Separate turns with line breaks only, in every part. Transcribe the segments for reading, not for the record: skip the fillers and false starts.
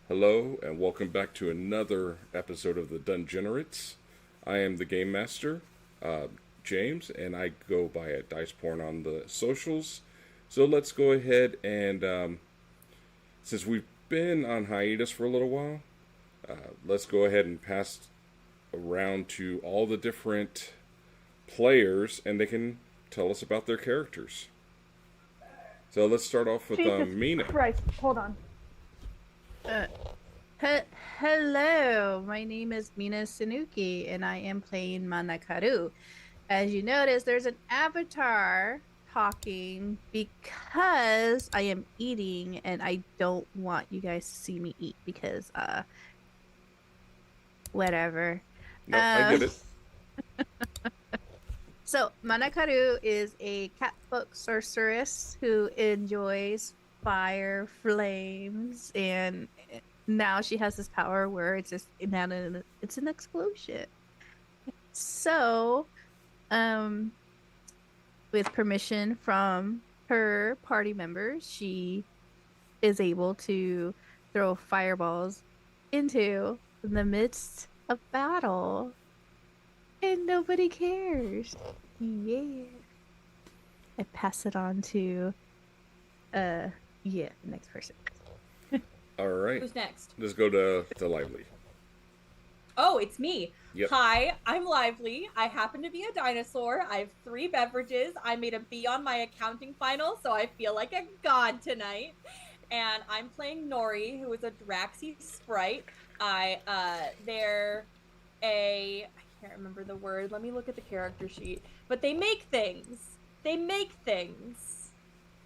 Hello, and welcome back to another episode of the Dungenerates. I am the Game Master, James, and I go by at Dice Porn on the socials. So let's go ahead and, since we've been on hiatus for a little while, let's go ahead and pass around to all the different players, and they can tell us about their characters. So let's start off with
Jesus
Mina.
Christ, hold on.
Uh, Hello, my name is Mina Sanuki, and I am playing Manakaru. As you notice, there's an avatar talking because I am eating, and I don't want you guys to see me eat because, whatever.
No, I get it.
So, Manakaru is a catfolk sorceress who enjoys fire, flames, and now she has this power where it's just it's an explosion. So, with permission from her party members, she is able to throw fireballs into the midst of battle, and nobody cares. Yeah. I pass it on to next person.
All right.
Who's next?
Let's go to Lively.
Oh, it's me.
Yep.
Hi, I'm Lively. I happen to be a dinosaur. I have 3 beverages. I made a B on my accounting final, so I feel like a god tonight. And I'm playing Nori, who is a Draxi sprite. I can't remember the word. Let me look at the character sheet. But they make things.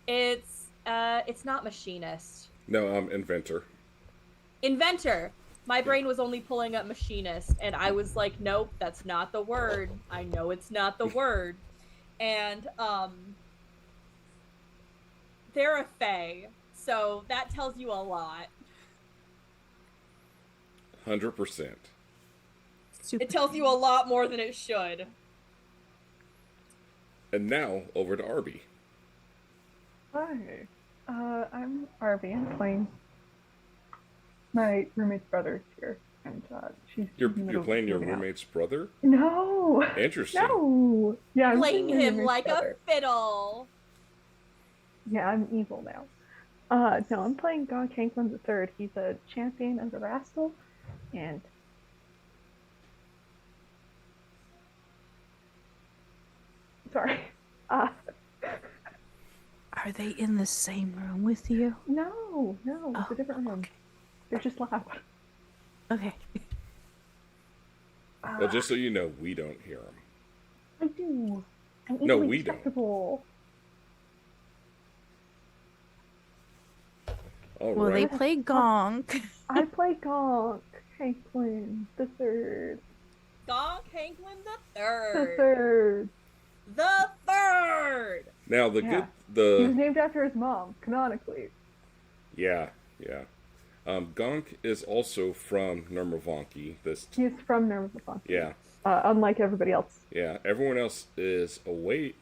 It's not machinist.
No, Inventor.
Inventor. My brain was only pulling up machinist, and I was like, nope, that's not the word. I know it's not the word. And they're a fae, so that tells you a lot.
100%.
It tells you a lot more than it should.
And now, over to Arby.
Hi. I'm Arby. I'm playing my roommate's brother here. And she's
You're playing your roommate's brother?
No!
Interesting.
No! Yeah, I'm
Playing
my
him
roommate's
like
brother.
a fiddle.
Yeah, I'm evil now. No, I'm playing Gon Kanklin III. He's a champion of the Rascal, and sorry.
Are they in the same room with you?
No, it's a different room.
Okay.
They're just loud.
Okay.
Well, just so you know, we don't hear him.
I do. I'm
No,
easily
we don't.
distractible.
All
Well, they
right.
play Gonk.
I play Gonk Kanklin the Third.
Gon Kanklin the
The
third.
Third.
The third.
Now,
He was named after his mom, canonically.
Yeah. Gonk is also from Nurmavonki.
He's from Nurmavonki.
Yeah.
Unlike everybody else.
Yeah. Everyone else is away,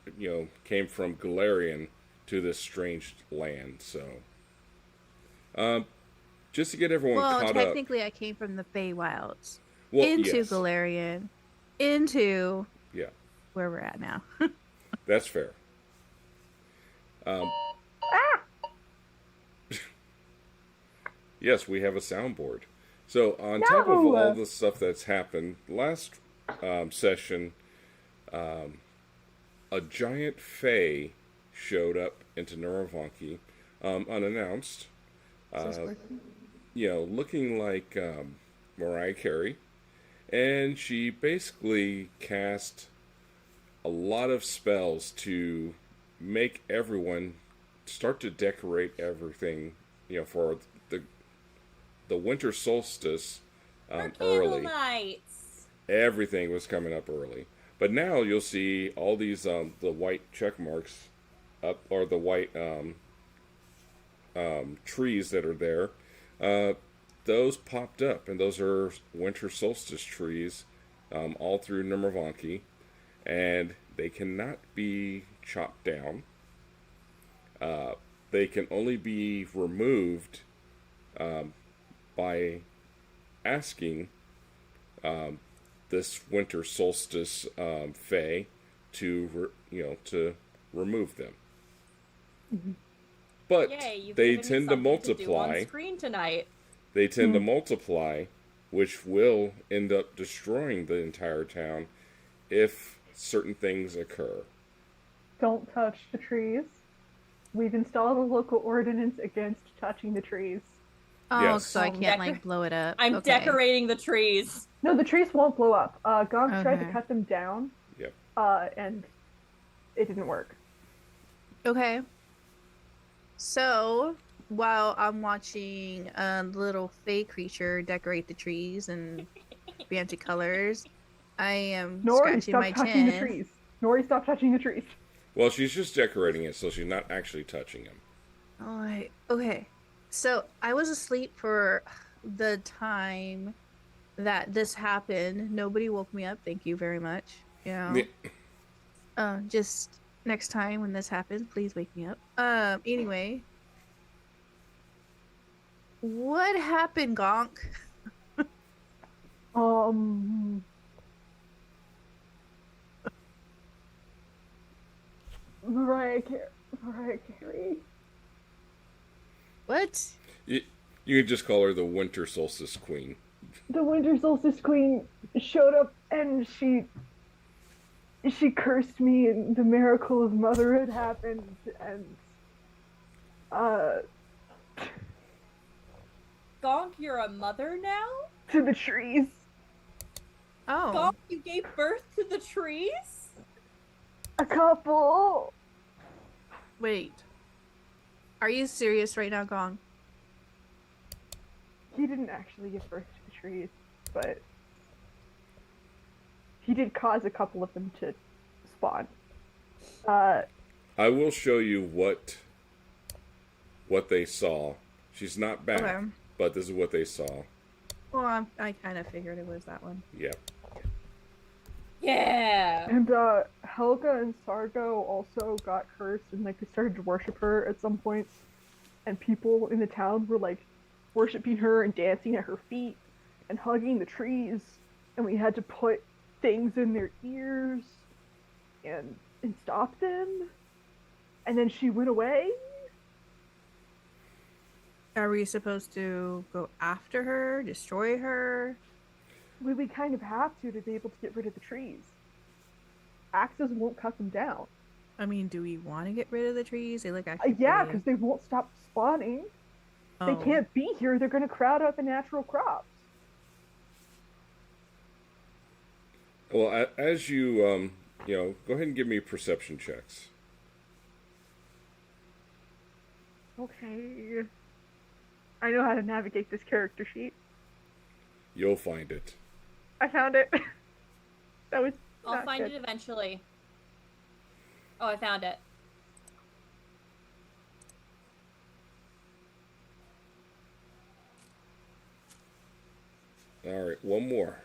came from Galarian to this strange land, so. Just to get everyone
Well,
caught
technically, I came from the Feywilds
up.
into
Yes.
Galarian, into
Yeah,
where we're at now.
that's fair. Yes, we have a soundboard. So on top of
No!
all the stuff that's happened, last session, a giant fae showed up into Nurmavonki, unannounced. Looking like Mariah Carey, and she basically cast a lot of spells to make everyone start to decorate everything, for the winter solstice
For
early.
candle nights.
Everything was coming up early, but now you'll see all these the white check marks up, or the white trees that are there. Those popped up, and those are winter solstice trees all through Nurmavonki, and they cannot be chopped down. They can only be removed by asking this winter solstice fae to remove them. But
Yay, you've
they
given me
tend to
something to do on
multiply.
screen tonight.
They tend to multiply, which will end up destroying the entire town if certain things occur.
Don't touch the trees. We've installed a local ordinance against touching the trees.
Oh,
Yes.
so I can't like blow it up.
I'm
Okay.
decorating the trees.
No, the trees won't blow up. Gonk tried to
Okay.
cut them down,
Yep.
and it didn't work.
Okay. So while I'm watching a little fey creature decorate the trees in fancy colors, I am
Nori,
scratching
stop
my
touching the
chin.
trees. Nori, stop touching the trees.
Well, she's just decorating it, so she's not actually touching them.
Alright, okay. So I was asleep for the time that this happened. Nobody woke me up. Thank you very much. You know, just next time when this happens, please wake me up. Anyway, what happened, Gonk?
Mariah Carey.
What?
You can just call her the Winter Solstice Queen.
The Winter Solstice Queen showed up and she cursed me, and the miracle of motherhood happened, and
Gonk, you're a mother now?
to the trees.
Oh,
Gonk, you gave birth to the trees?
A couple.
wait. Are you serious right now, Gonk?
He didn't actually give birth to the trees, but he did cause a couple of them to spawn.
I will show you what they saw. She's not back,
Okay.
but this is what they saw.
Well, I kind of figured it was that one.
Yeah.
Yeah.
And Helga and Sargo also got cursed, and like they started to worship her at some points. And people in the town were like worshiping her and dancing at her feet and hugging the trees. And we had to put things in their ears and stop them. And then she went away.
Are we supposed to go after her, destroy her?
We kind of have to be able to get rid of the trees. Axes won't cut them down.
I mean, do we want to get rid of the trees? They look actually
Yeah,
pretty.
because they won't stop spawning.
Oh.
They can't be here. They're going to crowd out the natural crops.
Well, as you go ahead and give me perception checks.
Okay. I know how to navigate this character sheet.
You'll find it.
I found it. That was
I'll
not
find
good.
it eventually. Oh, I found it.
All right, one more.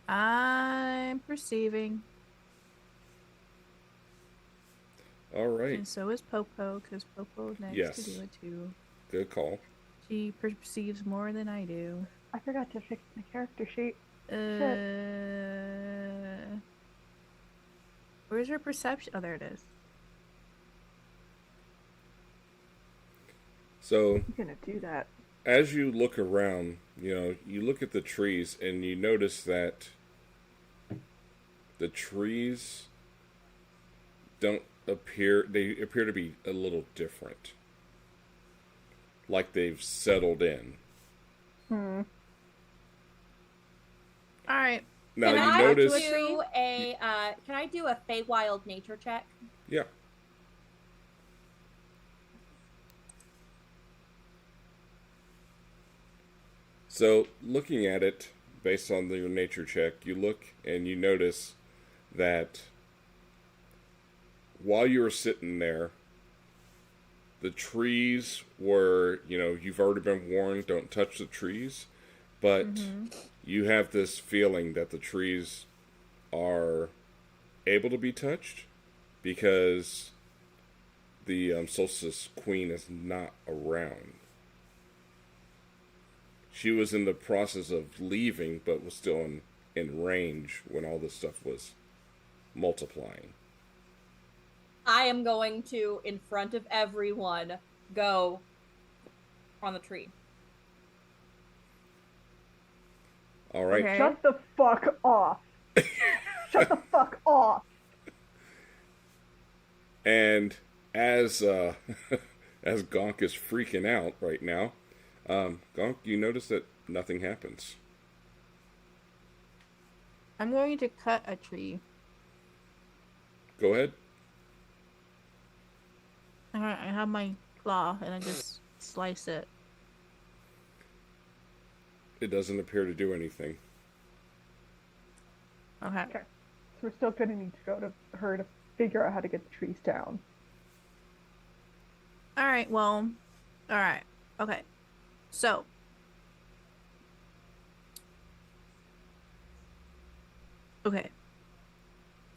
I'm perceiving.
All right,
And so is Popo, because Popo next
Yes.
to do it too.
good call.
She perceives more than I do.
I forgot to fix my character sheet.
Where's her perception? Oh, there it is.
So
I'm gonna do that.
as you look around, you look at the trees and you notice that the trees they appear to be a little different. Like they've settled in.
Hmm.
All right.
Now
Can
you
I
notice
do can I do a Feywild nature check?
yeah. So, looking at it based on your nature check, you look and you notice that while you were sitting there, the trees were, you've already been warned, don't touch the trees, but you have this feeling that the trees are able to be touched because the Solstice Queen is not around. she was in the process of leaving, but was still in range when all this stuff was multiplying.
I am going to, in front of everyone, go on the tree.
All right.
Okay.
Shut the fuck off. Shut the fuck off.
And as as Gonk is freaking out right now, Gonk, you notice that nothing happens.
I'm going to cut a tree.
Go ahead.
Alright, I have my claw and I just slice it.
It doesn't appear to do anything.
Okay.
Okay. So we're still gonna need to go to her to figure out how to get the trees down.
Alright, well. Alright. Okay. So. Okay.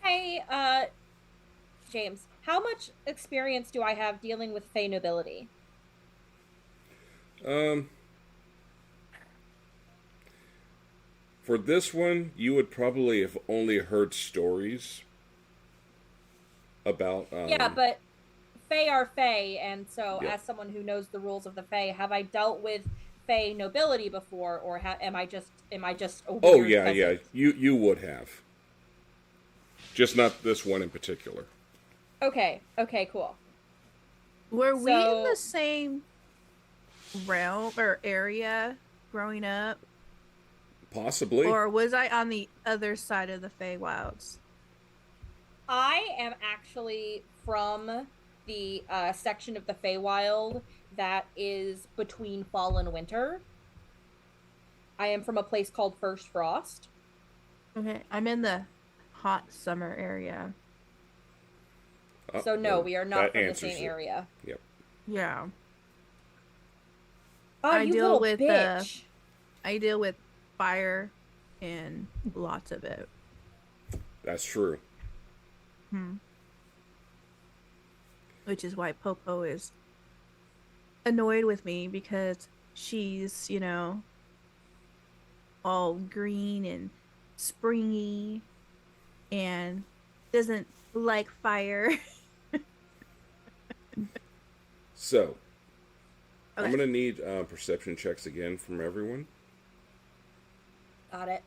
Hey, James, how much experience do I have dealing with Fey nobility?
For this one, you would probably have only heard stories about.
Yeah, but Fey are Fey, and so
Yeah.
as someone who knows the rules of the Fey, have I dealt with Fey nobility before, or am I just a
Oh
weird
yeah,
peasant?
yeah. You would have. Just not this one in particular.
Okay, cool.
Were we in
So-
the same realm or area growing up?
Possibly.
Or was I on the other side of the Feywilds?
I am actually from the section of the Feywild that is between fall and winter. I am from a place called First Frost.
Okay, I'm in the hot summer area.
So no,
well,
we are not
that
from the
answers
same
it.
area.
Yep.
Yeah.
Oh,
I
you
deal
little
with
bitch.
I deal with fire and lots of it.
That's true.
Which is why Popo is annoyed with me because she's, all green and springy and doesn't like fire.
So, I'm
Okay.
gonna need perception checks again from everyone.
Got it.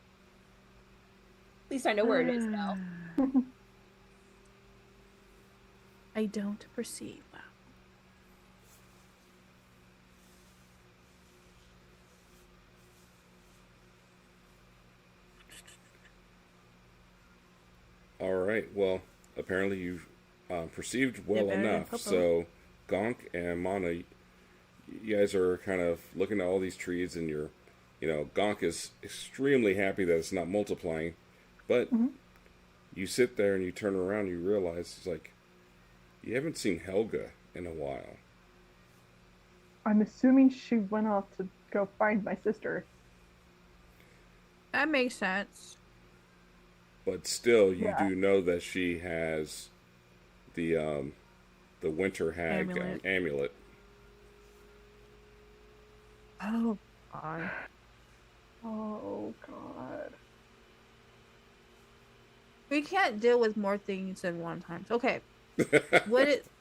At least I know where it is now.
I don't perceive.
All right. Well, apparently you perceived well
better than
enough.
Popo.
So, Gonk and Mana, you guys are kind of looking at all these trees, and Gonk is extremely happy that it's not multiplying, but you sit there and you turn around, and you realize it's like you haven't seen Helga in a while.
I'm assuming she went off to go find my sister.
That makes sense.
But still, you
Yeah.
do know that she has the winter hag amulet.
Oh, God.
Oh god.
We can't deal with more things than one time. Okay.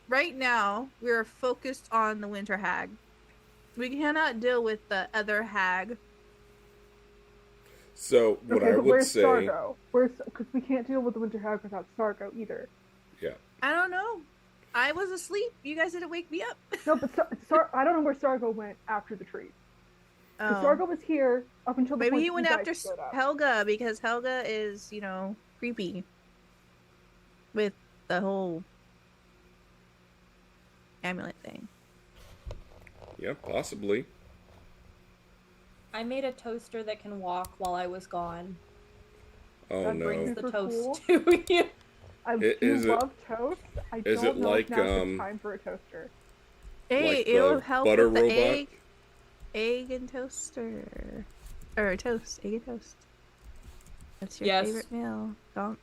Right now, we're focused on the winter hag. We cannot deal with the other hag.
So what
Okay,
I
but
would
where's
say,
Sargo? Because we can't deal with the winter hag without Sargo either.
yeah,
I don't know. I was asleep. You guys didn't wake me up.
No, but I don't know where Sargo went after the tree. Because
Oh.
Sargo was here up until the
Maybe
point
he
that
went
you
after
guys showed up.
Helga because Helga is, creepy. With the whole amulet thing.
yeah, possibly.
I made a toaster that can walk while I was gone.
Oh
That
no.
brings
The
Super
toast
cool.
to you.
I
Is
do
it-
love toast. I
is
don't
it
know
like,
if now's the time for a toaster.
Hey,
Like
it'll
the
help
butter
with the
robot?
egg and toaster. Or toast, egg and toast. That's your
Yes.
favorite meal, donk.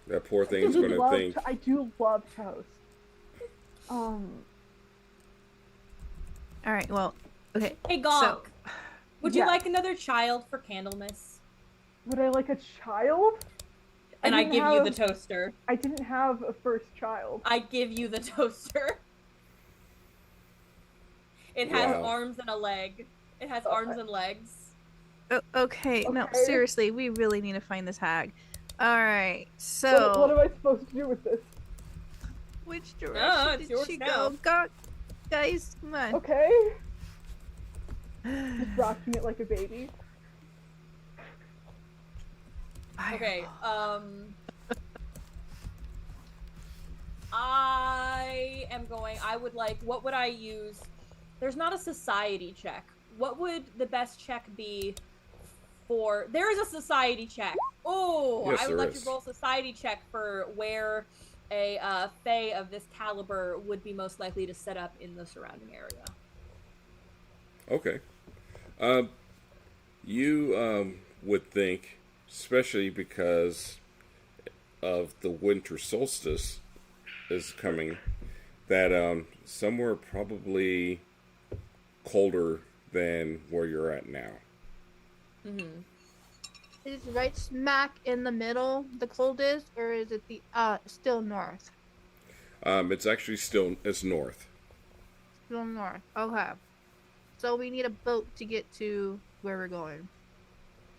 That poor
I
thing's
do
gonna
love
think.
I do love toast.
Alright, well, okay.
Hey, Gonk. Would you
Yes.
like another child for Candlemas?
Would I like a child?
And I
didn't
give you the
have-
toaster.
I didn't have a first child.
I give you the toaster. It has
Wow.
arms and a leg. It has arms and legs.
Oh, okay, no,
Okay.
seriously, we really need to find this hag. Alright,
What
so...
am I supposed to do with this?
Which
it's
direction did
yours
she
now.
go? Guys, come on.
Okay. Just rocking it like a baby.
Okay, I would like, what would I use? There's not a society check. What would the best check be for, there is a society check. Oh,
Yes,
I would
there
like
is.
to roll society check for where a fae of this caliber would be most likely to set up in the surrounding area.
Okay. You would think, especially because of the winter solstice is coming, that somewhere probably colder than where you're at now.
Mm-hmm.
Is it right smack in the middle, the coldest, or is it the still north?
It's actually it's north.
Still north. Okay. So we need a boat to get to where we're going.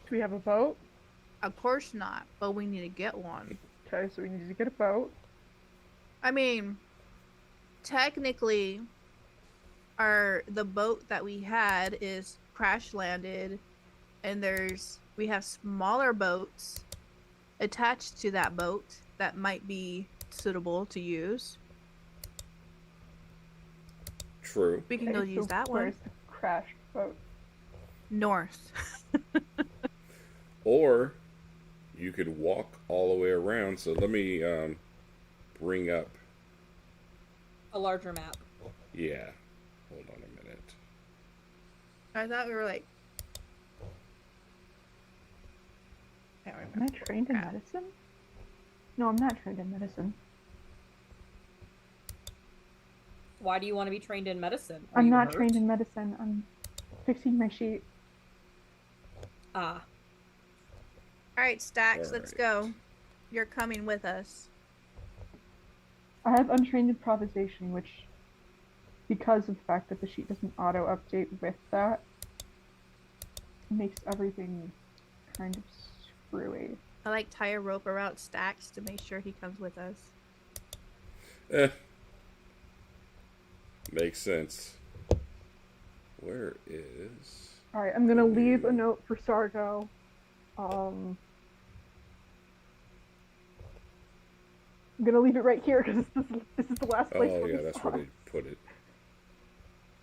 Do we have a boat?
Of course not, but we need to get one.
Okay, so we need to get a boat.
I mean, technically, the boat that we had is crash landed, and we have smaller boats attached to that boat that might be suitable to use.
True.
We can go
Okay,
use
so
that one.
where's the crash boat?
North.
Or you could walk all the way around. So let me bring up.
A larger map.
Yeah. Hold on a minute.
I thought we were like. Can't
Am
remember.
I trained in
Crap.
medicine? No, I'm not trained in medicine.
Why do you want to be trained in medicine? Are
I'm
you
not
hurt?
trained in medicine. I'm fixing my sheet.
Ah.
All right, Stacks, let's
Alright.
go. You're coming with us.
I have untrained improvisation, which, because of the fact that the sheet doesn't auto-update with that, makes everything kind of screwy.
I like tie a rope around Stacks to make sure he comes with us.
Makes sense. Where is?
Alright, I'm gonna leave a note for Sargo. I'm gonna leave it right here because this is the last place
Oh
where
yeah,
we
that's
saw
where
it.
they put it.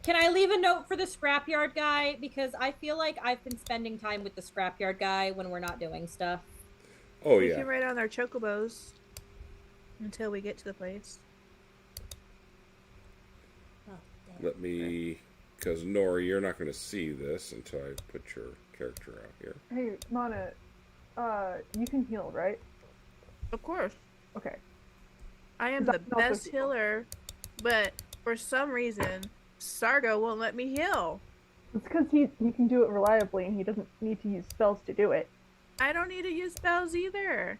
Can I leave a note for the scrapyard guy? Because I feel like I've been spending time with the scrapyard guy when we're not doing stuff.
Oh
We
yeah.
can ride on our chocobos until we get to the place.
Let me, because Nori, you're not going to see this until I put your character out here.
Hey, Mana, you can heal, right?
Of course.
Okay.
I am
That's
the
not
best
the-
healer, but for some reason, Sargo won't let me heal.
It's because he can do it reliably and he doesn't need to use spells to do it.
I don't need to use spells either.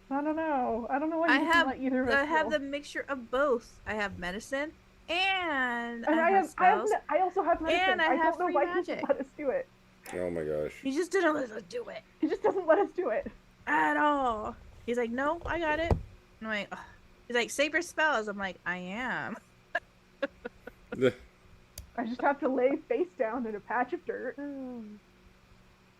I don't know. I don't know why
I
he doesn't
have
let either of us
I have
heal.
the mixture of both. I have medicine and
And
I have spells.
I also have medicine.
and I have
don't know
free
why
magic.
he doesn't let us do it.
Oh my gosh.
He just didn't let us do it
He just doesn't let us do it.
at all. He's like, no, I got it. I'm like, ugh. He's like, save your spells. I'm like, I am.
I just have to lay face down in a patch of dirt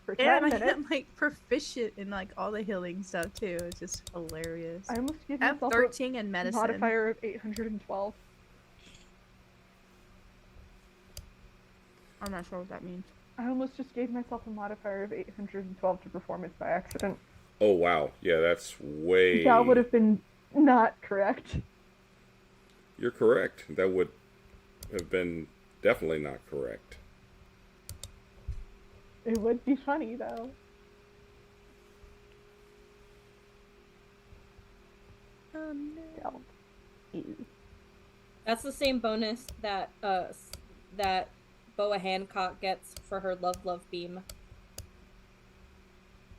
for 10
And I
minutes.
am like proficient in like all the healing stuff too. It's just hilarious.
I almost gave
I have
myself
13 in
a
medicine.
modifier of 812.
I'm not sure what that means.
I almost just gave myself a modifier of 812 to performance by accident.
Oh wow. Yeah, that's way.
That would have been not correct.
You're correct. That would have been definitely not correct.
It would be funny though.
Oh no.
Ew.
That's the same bonus that that Boa Hancock gets for her love beam.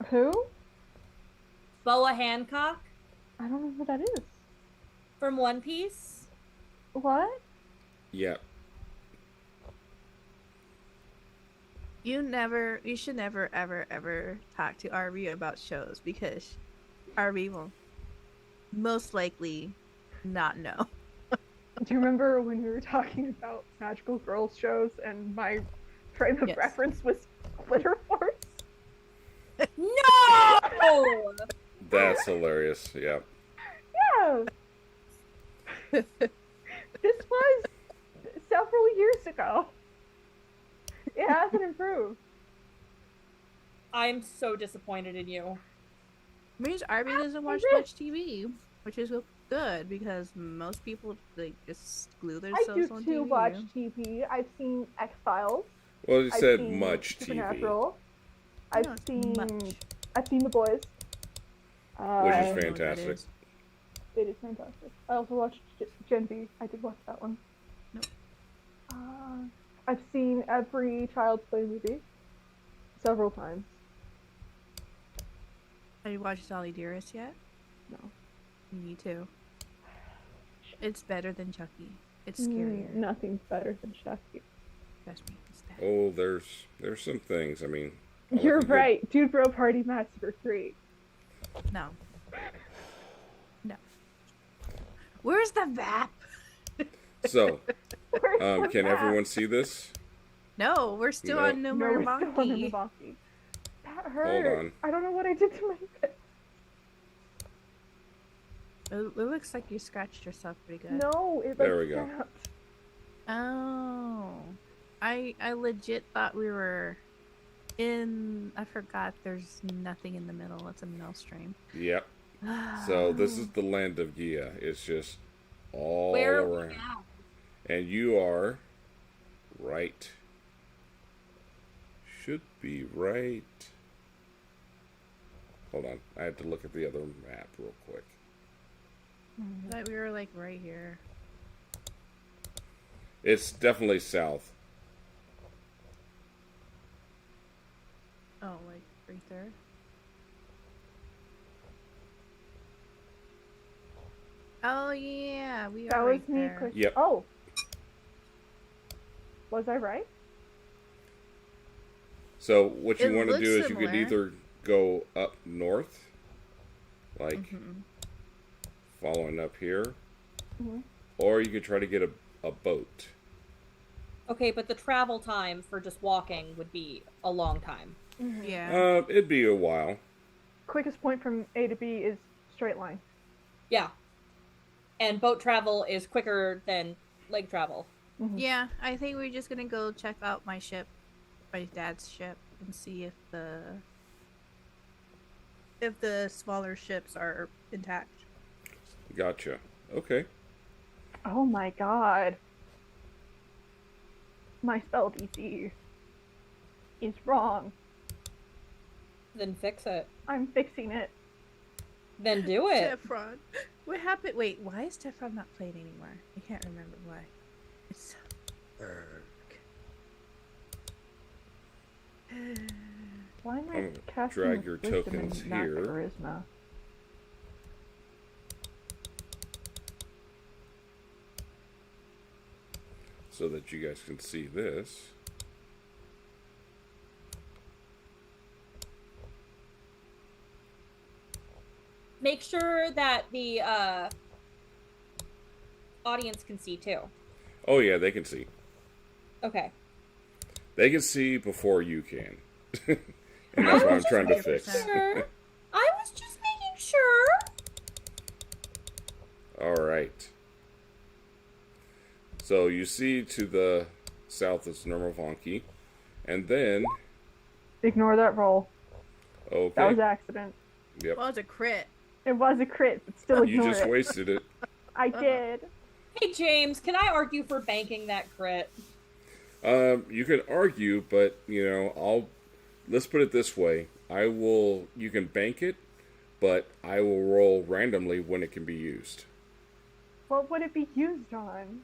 Who?
Boa Hancock
I don't know who that is.
from One Piece.
What?
Yep.
You should never, ever, ever talk to RB about shows because RB will most likely not know.
Do you remember when we were talking about magical girls shows and my frame of
Yes.
reference was Glitter Force?
No!
That's hilarious. Yeah.
Yeah. This was several years ago. It hasn't improved.
I'm so disappointed in you.
Means RB doesn't watch
I
much TV, which is good because most people like just glue
I
themselves
do
on
too
TV.
watch TV. I've seen X-Files.
Well, you
I've
said
seen
much TV,
Supernatural. I've
No, it's
seen
much.
I've seen The Boys.
which
I
is
don't know what that
fantastic.
is.
It is fantastic. I also watched Gen V. I did watch that one.
Nope.
I've seen every Child's Play movie several times.
Have you watched Dolly Dearest yet?
No.
Me too. It's better than Chucky. It's scarier.
Nothing's better than Chucky.
Trust me, it's bad.
Oh, there's some things. I mean, I like
You're
a good-
right. Dude Bro Party Massacre 3.
No. No. Where's the map?
So,
Where's the
can
map?
everyone see this?
No, we're still
No.
on
No,
Number
we're still on
Monkey.
Numabanki. That hurt.
on.
I don't know what I did to my head.
It looks like you scratched yourself pretty good.
No, it
There we go.
snapped.
Oh. I legit thought we were in. I forgot there's nothing in the middle. It's a maelstrom.
Yep. So this is the land of Gia. It's just all
Where are we
around.
now?
And you are right. Should be right. Hold on. I have to look at the other map real quick.
I thought we were like right here.
It's definitely south.
Oh, like right there. Oh yeah, we
That
are
was
right
me
there.
quick.
Yep.
Oh. Was I right?
So what you
It
want to
looks
do is you could
similar.
either go up north, like
Mhm.
following up here,
Mhm.
or you could try to get a boat.
Okay, but the travel time for just walking would be a long time.
Yeah.
It'd be a while.
Quickest point from A to B is straight line.
Yeah. And boat travel is quicker than leg travel.
Yeah, I think we're just gonna go check out my ship, my dad's ship, and see if the smaller ships are intact.
Gotcha. Okay.
Oh my god. My spell DC is wrong.
Then fix it.
I'm fixing it.
Then do it.
Tefron. What happened? Wait, why is Tefron not playing anymore? I can't remember why. It's
Why am I
I'm gonna
casting
drag
with
your
wisdom
tokens
and not
here.
charisma?
So that you guys can see this.
Make sure that the audience can see too.
Oh yeah, they can see.
Okay.
They can see before you can. And that's what I'm trying to fix.
Sure. I was just making sure.
All right. So you see to the south is Nurmavonki, and then
Ignore that roll.
okay.
That was an accident.
Yep.
well, it's a crit.
It was a crit, but still
You
ignore
just
it.
wasted it.
I did.
Hey James, can I argue for banking that crit?
You can argue, but let's put it this way. You can bank it, but I will roll randomly when it can be used.
What would it be used on?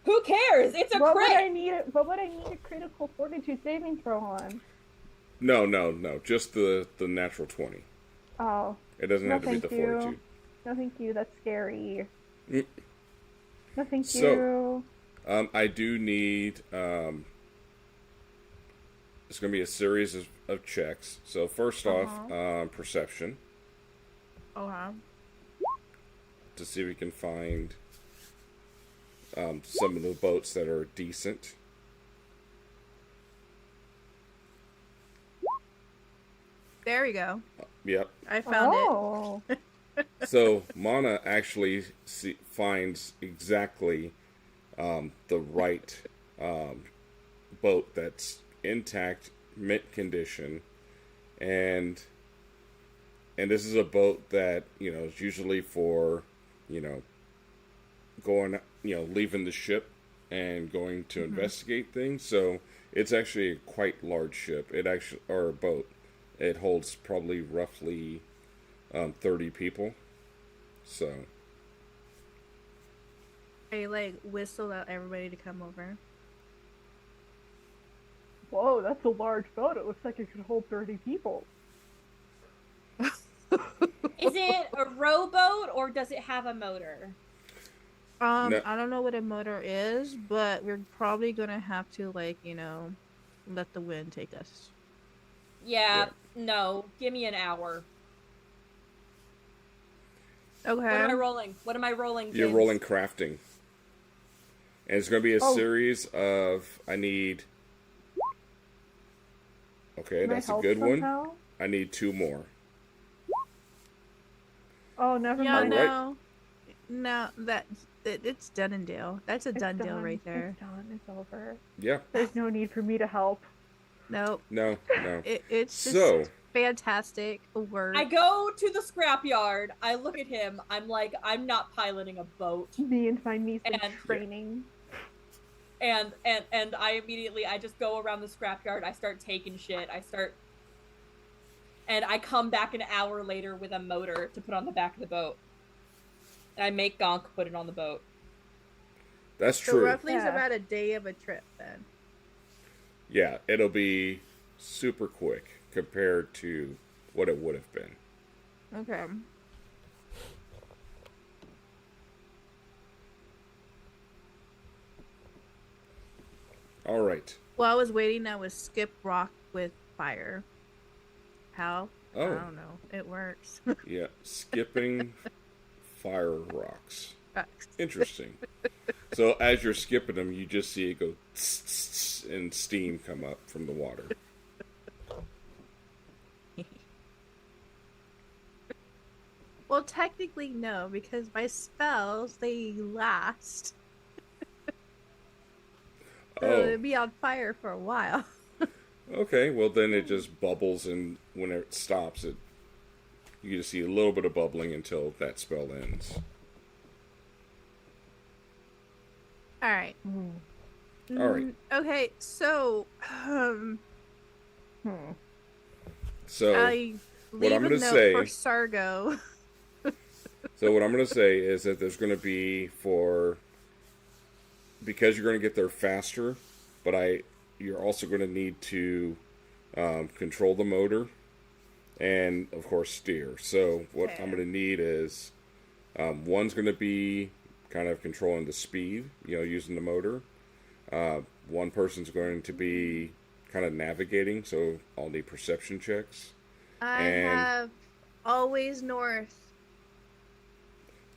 Who cares? It's a
What would I
crit.
need? What would I need a critical fortitude saving throw on?
No. Just the natural 20.
Oh,
It doesn't
no,
have to be
thank
the
you.
fortitude.
No, thank you. That's scary.
Mm.
No, thank
So,
you.
I do need. It's going to be a series of checks. So first off, perception
Okay.
to see if we can find some of the boats that are decent.
There we go.
Yep.
I found it.
Oh.
So Mana actually finds exactly the right boat that's intact, mint condition, and this is a boat that is usually for going leaving the ship and going to investigate things. So it's actually a quite large ship. Or a boat. It holds probably roughly 30 people. So
I whistled at everybody to come over.
Whoa, that's a large boat. It looks like it could hold 30 people.
Is it a rowboat or does it have a motor?
No.
I don't know what a motor is, but we're probably gonna have to let the wind take us.
Yeah, no. Give me an hour.
Okay.
What am I rolling? What am I rolling?
You're
James?
rolling crafting. And it's going to be a
Oh.
series of, I need... Okay,
Can I
that's a
help
good one.
somehow?
I need 2 more.
Oh, never
Yeah,
mind.
Alright.
no, it's done and Dale. That's a
It's
done deal
done.
right there.
It's done. It's over.
Yeah.
There's no need for me to help.
Nope.
No.
It's just
So,
fantastic work.
I go to the scrapyard. I look at him. I'm like, I'm not piloting a boat.
Me and my niece in
And-
training.
And I just go around the scrapyard. I start taking shit. And I come back an hour later with a motor to put on the back of the boat. And I make Gonk put it on the boat.
that's
So
true.
roughly it's
Yeah.
about a day of a trip then.
Yeah, it'll be super quick compared to what it would have been.
Okay.
All right.
While I was waiting, I was skip rock with fire. How? I
Oh,
don't know. It works.
yeah. Skipping fire rocks. Interesting. So as you're skipping them, you just see it go tss, tss, tss, and steam come up from the water.
Well, technically no, because my spells they last. So
Oh,
it'd be on fire for a while.
okay. Well, then it just bubbles, and when it stops, you just see a little bit of bubbling until that spell ends.
All right.
All right.
Okay, so
So
I leave
I'm
a
gonna
note
say-
for Sargo.
So what I'm going to say is that there's going to be because you're going to get there faster, but you're also going to need to control the motor and of course steer. So what I'm going to need is one's going to be kind of controlling the speed, using the motor. One person's going to be kind of navigating, so I'll need perception checks.
I
And-
have always north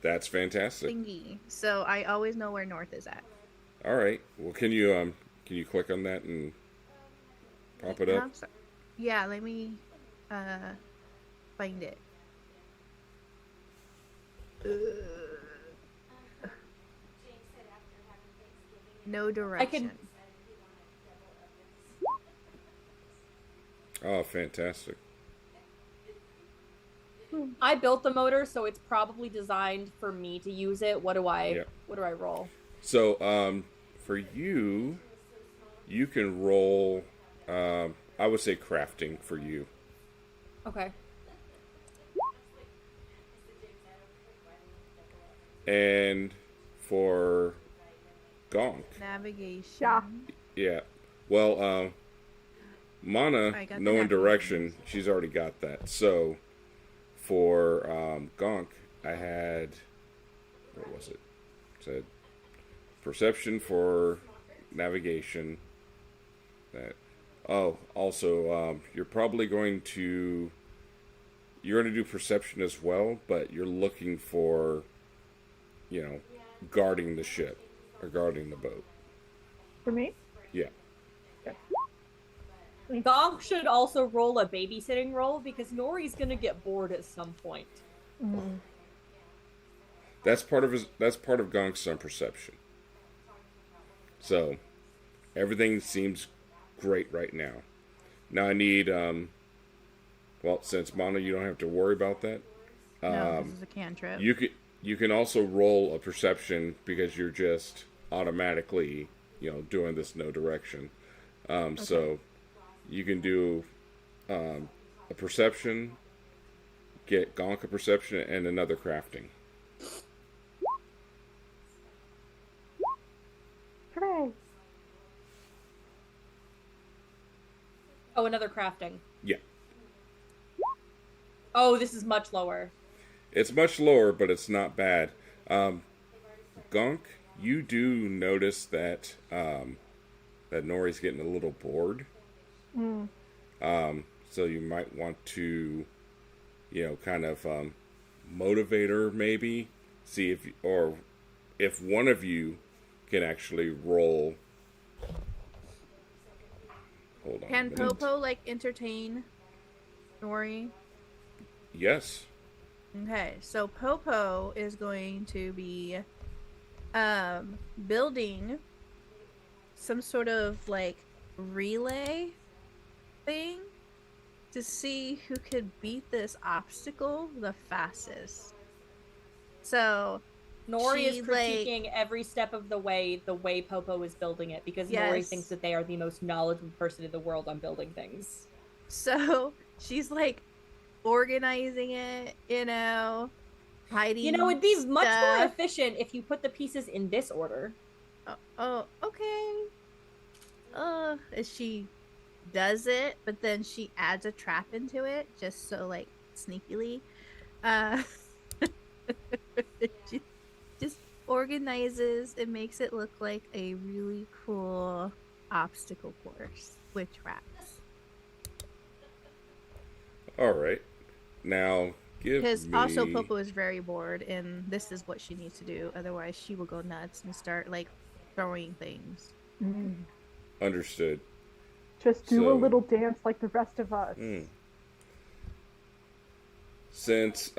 That's fantastic.
thingy, so I always know where north is at.
All right. Well, can you click on that and pop it up?
I'm sorry. Yeah, let me find it. No direction.
Oh, fantastic.
I built the motor, so it's probably designed for me to use it. What do I
Yeah.
roll?
So, for you can roll. I would say crafting for you.
Okay.
And for Gonk.
Navigation.
Yeah.
Yeah. Well, Mana,
I got the
knowing
navigation.
direction, she's already got that. So, for Gonk, I had, what was it? Said perception for navigation. That. Oh, also, you're going to do perception as well, but you're looking for, guarding the ship or guarding the boat.
For me?
Yeah.
Gonk should also roll a babysitting role because Nori's gonna get bored at some point.
That's part of Gonk's perception. So, everything seems great right now. Now I need, since Mana, you don't have to worry about that.
No, this is a cantrip.
You can also roll a perception because you're just automatically, doing this no direction. So you can do a perception, get Gonk a perception, and another crafting.
Hooray!
Oh, another crafting.
Yeah.
Oh, this is much lower.
It's much lower, but it's not bad. Gonk, you do notice that that Nori's getting a little bored. So you might want to, kind of motivate her, maybe. See if one of you can actually roll. Hold on.
Can Popo entertain Nori?
Yes.
Okay, so Popo is going to be building some sort of relay thing to see who could beat this obstacle the fastest. So
Nori is
she,
critiquing every step of the way Popo is building it because Nori thinks that they are the most knowledgeable person in the world on building things.
So she's organizing it, hiding.
It'd be much more
stuff.
efficient if you put the pieces in this order.
Oh, okay. She does it, but then she adds a trap into it just so sneakily. She just organizes and makes it look like a really cool obstacle course with traps.
All right. Now give
Because
me.
also Popo is very bored, and this is what she needs to do. Otherwise, she will go nuts and start throwing things.
Understood.
Just do a
So-
little dance like the rest of us.
Since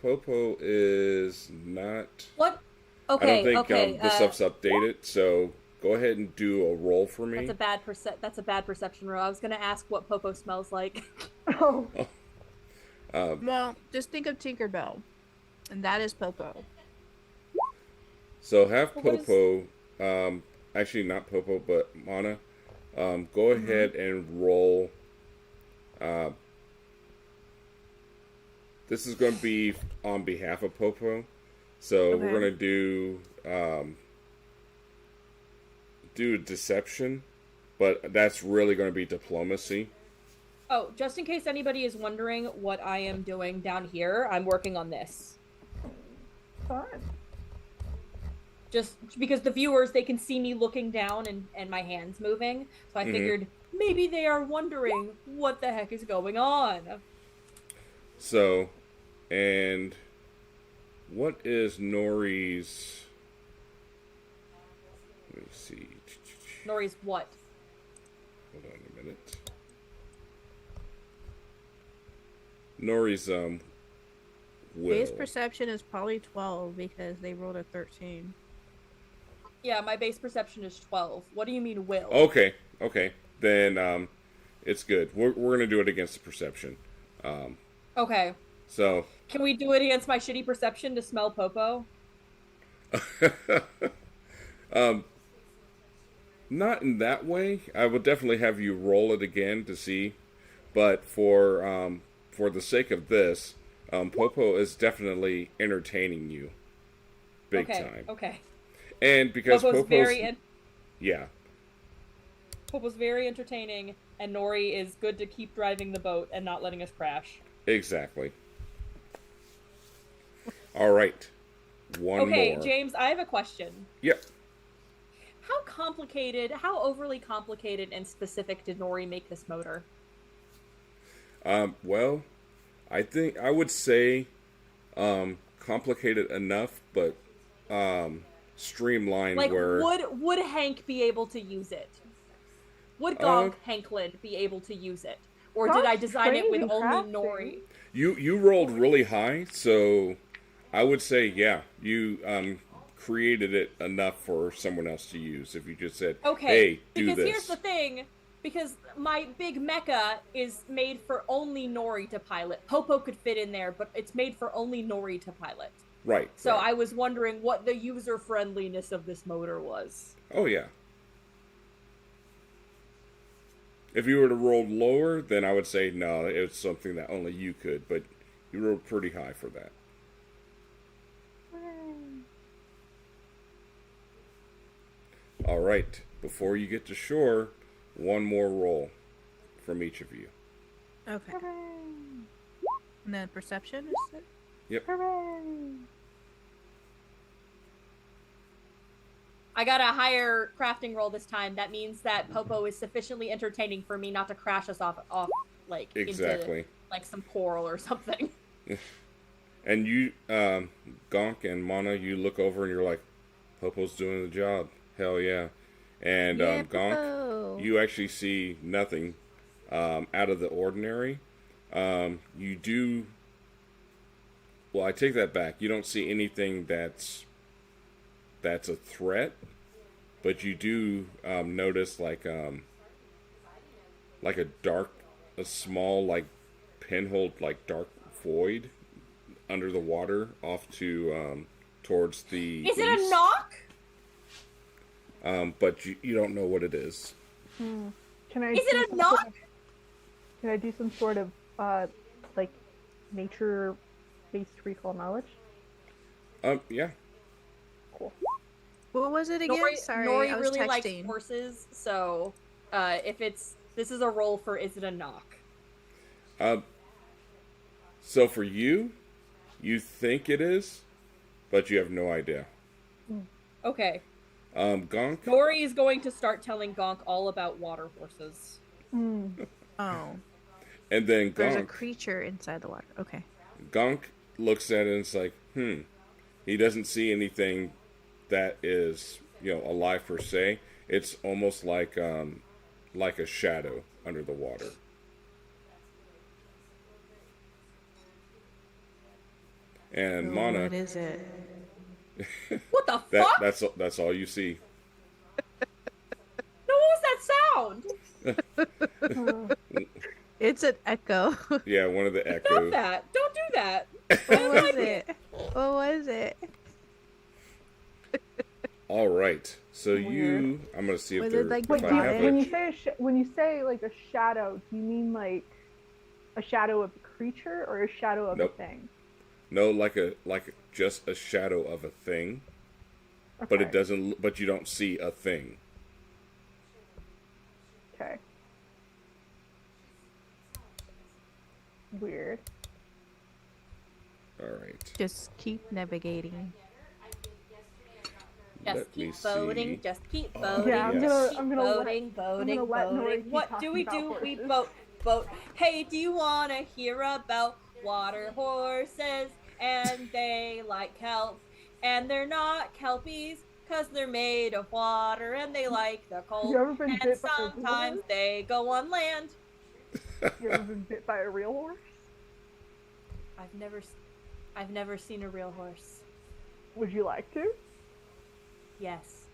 Popo is not.
What? Okay,
I don't think
okay.
the stuff's updated, so go ahead and do a roll for me.
That's a bad perception roll. I was gonna ask what Popo smells like.
Oh,
Well, just think of Tinkerbell, and that is Popo.
So have
What is-
Popo, actually not Popo, but Mana, go ahead and roll. This is going to be on behalf of Popo, so we're
Okay.
going to do deception, but that's really going to be diplomacy.
Oh, just in case anybody is wondering what I am doing down here, I'm working on this.
fun.
Just because the viewers, they can see me looking down and my hands moving. So I figured maybe they are wondering what the heck is going on.
So, and what is Nori's? Let me see.
Nori's what?
Hold on a minute. Nori's will.
Base perception is probably 12 because they rolled a 13.
Yeah, my base perception is 12. What do you mean will?
Okay. Then it's good. We're gonna do it against the perception.
Okay.
So
Can we do it against my shitty perception to smell Popo?
not in that way. I will definitely have you roll it again to see, but for the sake of this, Popo is definitely entertaining you, big time.
Okay.
And because yeah,
Popo's very entertaining, and Nori is good to keep driving the boat and not letting us crash.
exactly. All right, one more.
Okay, James, I have a question.
Yep.
How overly complicated and specific did Nori make this motor?
Well, I think I would say complicated enough, but streamlined.
Like,
where
would Hank be able to use it? Would Gonk Hanklin be able to use it? Or did I design it with only Nori?
You rolled really high, so I would say yeah. You created it enough for someone else to use. If you just said,
okay,
"Hey, do
because
this."
Here's the thing. Because my big mecha is made for only Nori to pilot. Popo could fit in there, but it's made for only Nori to pilot.
Right.
So
right.
I was wondering what the user friendliness of this motor was.
Oh yeah. If you were to roll lower, then I would say no, it's something that only you could, but you rolled pretty high for that. All right. Before you get to shore, one more roll from each of you.
Okay. And then perception, is it?
Yep.
I got a higher crafting roll this time. That means that Popo is sufficiently entertaining for me not to crash us off like
Exactly.
into like some coral or something.
And you, Gonk and Mana, you look over and you're like, Popo's doing the job. Hell yeah. And
Yeah,
Gonk,
Popo.
you actually see nothing out of the ordinary. You do... Well, I take that back. You don't see anything that's a threat, but you do notice like a small like pinhole, like dark void under the water off to towards the
Is it
east.
a knock?
But you don't know what it is.
Can I?
Is it a knock?
Can I do some sort of like nature-based recall knowledge?
Yeah.
Cool.
What was it again? Sorry,
Nori
I was
really likes
texting.
horses, so this is a roll for is it a knock?
So for you think it is, but you have no idea.
Okay.
Gonk.
Nori is going to start telling Gonk all about water horses.
Oh.
And then
There's a
Gonk.
creature inside the water. Okay.
Gonk looks at it and it's like, He doesn't see anything that is, alive per se. It's almost like a shadow under the water. And Mana,
What is it?
What the fuck?
that's all you see.
No, what was that sound?
It's an echo.
Yeah, one of the
Stop
echoes.
that! Don't do that!
What was it? What was it?
All right. So
Weird.
I'm gonna see if
Was
there.
it like
if
Wait,
I
Got
have
it.
when
a,
you say when you say like a shadow, do you mean like a shadow of a creature or a shadow of
Nope.
a thing?
no, like just a shadow of a thing, but it
Okay.
doesn't. But you don't see a thing.
Okay. Weird.
All right.
Just keep navigating.
Just
Let me
keep boating,
see.
just keep boating.
Yeah,
I'm
just
gonna-
keep
I'm gonna let-
boating, boating,
I'm gonna let Nori
boating.
keep
What
talking
do we
about
do? We
horses.
boat. Hey, do you want to hear about water horses? And they like kelp. And they're not kelpies, because they're made of water, and they like the cold.
You ever been
And
bit by a real
sometimes
horse?
they go on land.
You ever been bit by a real horse?
I've never seen a real horse.
Would you like to?
Yes.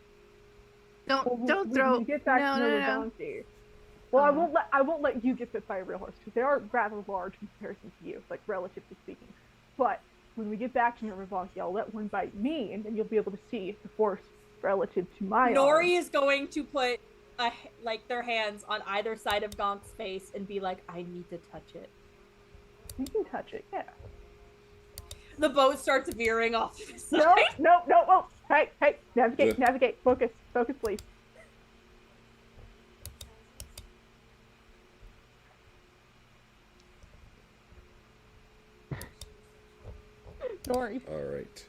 Don't
When
throw.
you get back
No,
to
no,
the
no.
donkey. Well,
Oh.
I won't let you get bit by a real horse because they are rather large in comparison to you, like relatively speaking. But when we get back to River Donkey, I'll let one bite me, and then you'll be able to see the force relative to my arm.
Nori is going to put their hands on either side of Gonk's face and be like, I need to touch it.
You can touch it, yeah.
The boat starts veering off to the side.
No. Oh, Hey, navigate, focus, please. Sorry.
All right.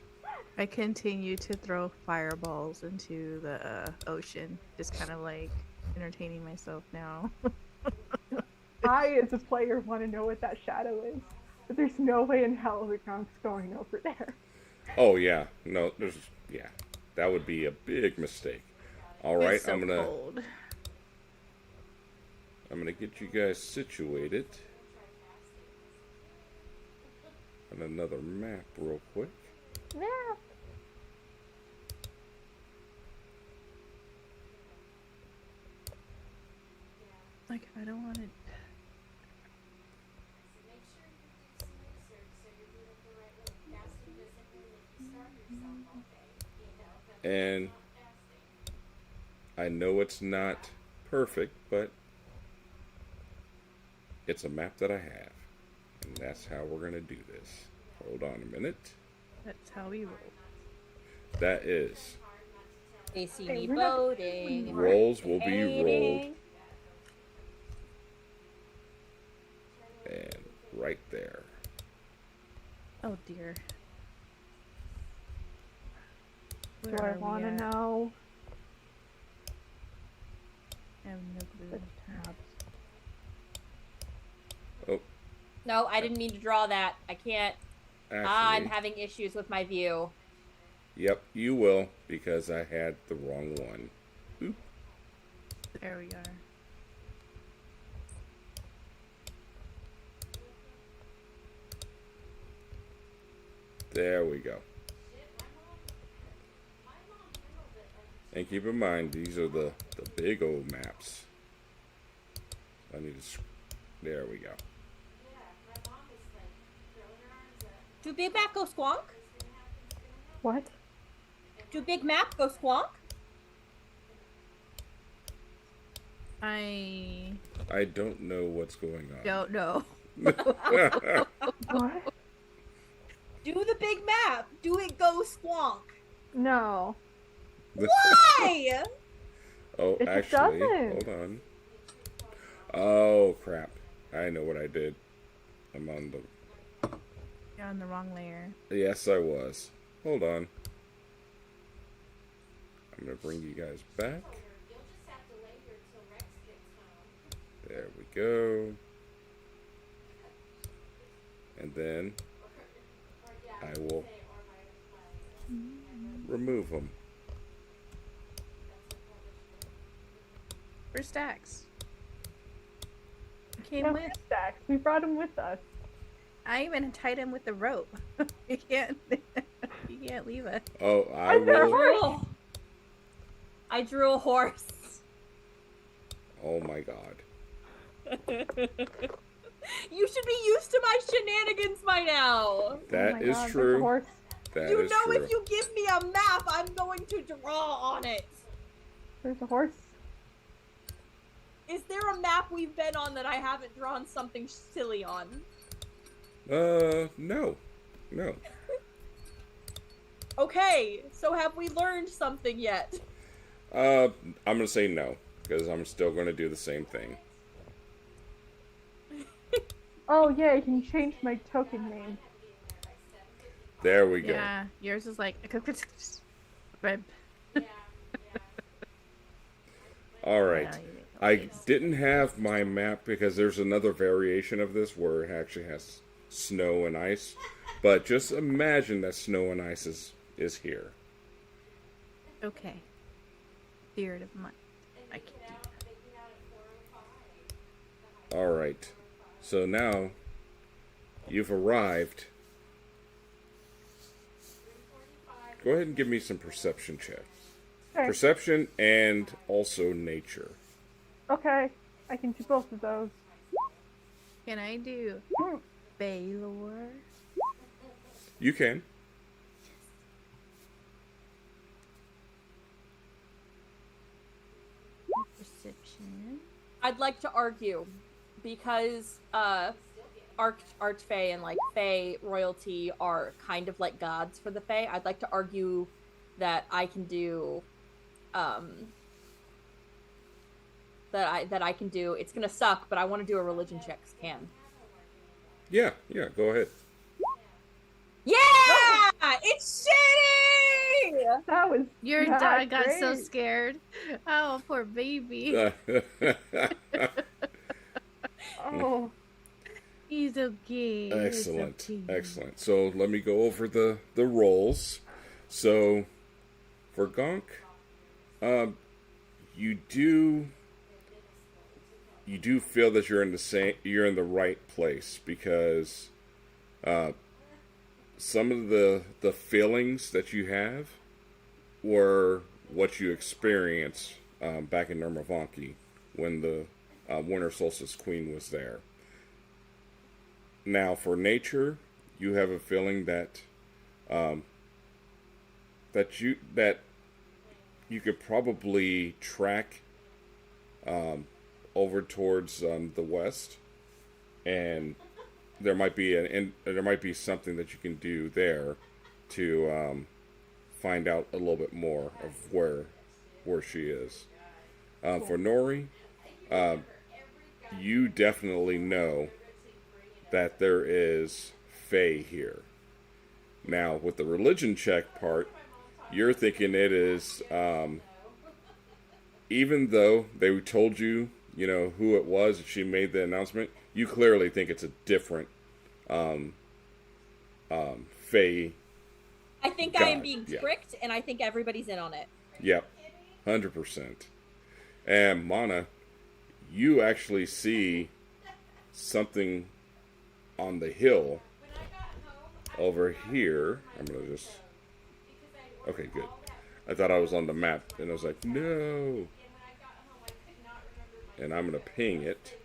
I continue to throw fireballs into the ocean, just kind of like entertaining myself now.
I, as a player, want to know what that shadow is, but there's no way in hell the Gronk's going over there.
Oh yeah, no, that would be a big mistake. All right,
It's so cold.
I'm gonna get you guys situated on another map real quick.
Yeah.
Like, I don't want to.
And I know it's not perfect, but it's a map that I have. And that's how we're going to do this. Hold on a minute.
That's how we roll.
That is.
They see me boating.
Rolls will be rolled. And right there.
Oh dear.
Do I want to know?
I have no clue.
Oh,
No, I didn't mean to draw that. I can't. I'm
actually,
having issues with my view.
yep, you will, because I had the wrong one. Oop.
There we are.
There we go. And keep in mind, these are the big old maps. I need to. There we go.
Do Big Map go squonk?
What?
Do Big Map go squonk?
I
don't know what's going on.
don't know.
What?
Do the Big Map. Do it go squonk?
No.
Why?
Oh,
It
actually,
doesn't.
hold on. Oh, crap. I know what I did. I'm on the...
You're on the wrong layer.
Yes, I was. Hold on. I'm going to bring you guys back. There we go. And then I will remove them.
For stacks. Came
No,
with.
stacks. We brought him with us.
I even tied him with the rope. You can't. You can't leave us.
Oh, I will.
I drew a horse.
Oh my god.
You should be used to my shenanigans by now.
That
Oh my
is
God, there's a
true.
horse.
That
You
is
know,
true.
if you give me a map, I'm going to draw on it.
There's a horse.
Is there a map we've been on that I haven't drawn something silly on?
No. No.
Okay, so have we learned something yet?
I'm gonna say no, because I'm still gonna do the same thing.
Oh yeah, I can change my token name.
There we go.
Yeah, yours is like red.
Alright.
Yeah, you make
I
noise.
didn't have my map because there's another variation of this where it actually has snow and ice. But just imagine that snow and ice is here.
Okay. Spirit of mine. I can do that.
Alright. So now you've arrived. Go ahead and give me some perception checks.
Okay.
Perception and also nature.
Okay, I can do both of those.
Can I do Baylor?
You can.
Perception.
I'd like to argue, because Archfey and like Fey royalty are kind of like gods for the Fey. I'd like to argue that I can do, that I can do. It's gonna suck, but I want to do a religion check. Can.
Yeah, go ahead.
Yeah, it's shitty.
That was
Your
not
dad got so
great.
scared. Oh, poor baby.
Oh,
He's okay.
Excellent,
He's okay.
excellent. So let me go over the rolls. So for Gonk, you do feel that you're in the right place, because some of the feelings that you have were what you experienced back in Nurmavonki when the Winter Solstice Queen was there. Now, for nature, you have a feeling that that you could probably track over towards the west, and there might be something that you can do there to find out a little bit more of where she is. For Nori, you definitely know that there is Fae here. Now, with the religion check part, you're thinking it is, even though they told you, who it was, she made the announcement, you clearly think it's a different Fae.
I think
God,
I am being tricked, and I think everybody's in on it.
Yep, 100%. And Mana, you actually see something on the hill over here. I'm gonna just... Okay, good. I thought I was on the map, and I was like, no. And I'm gonna ping it.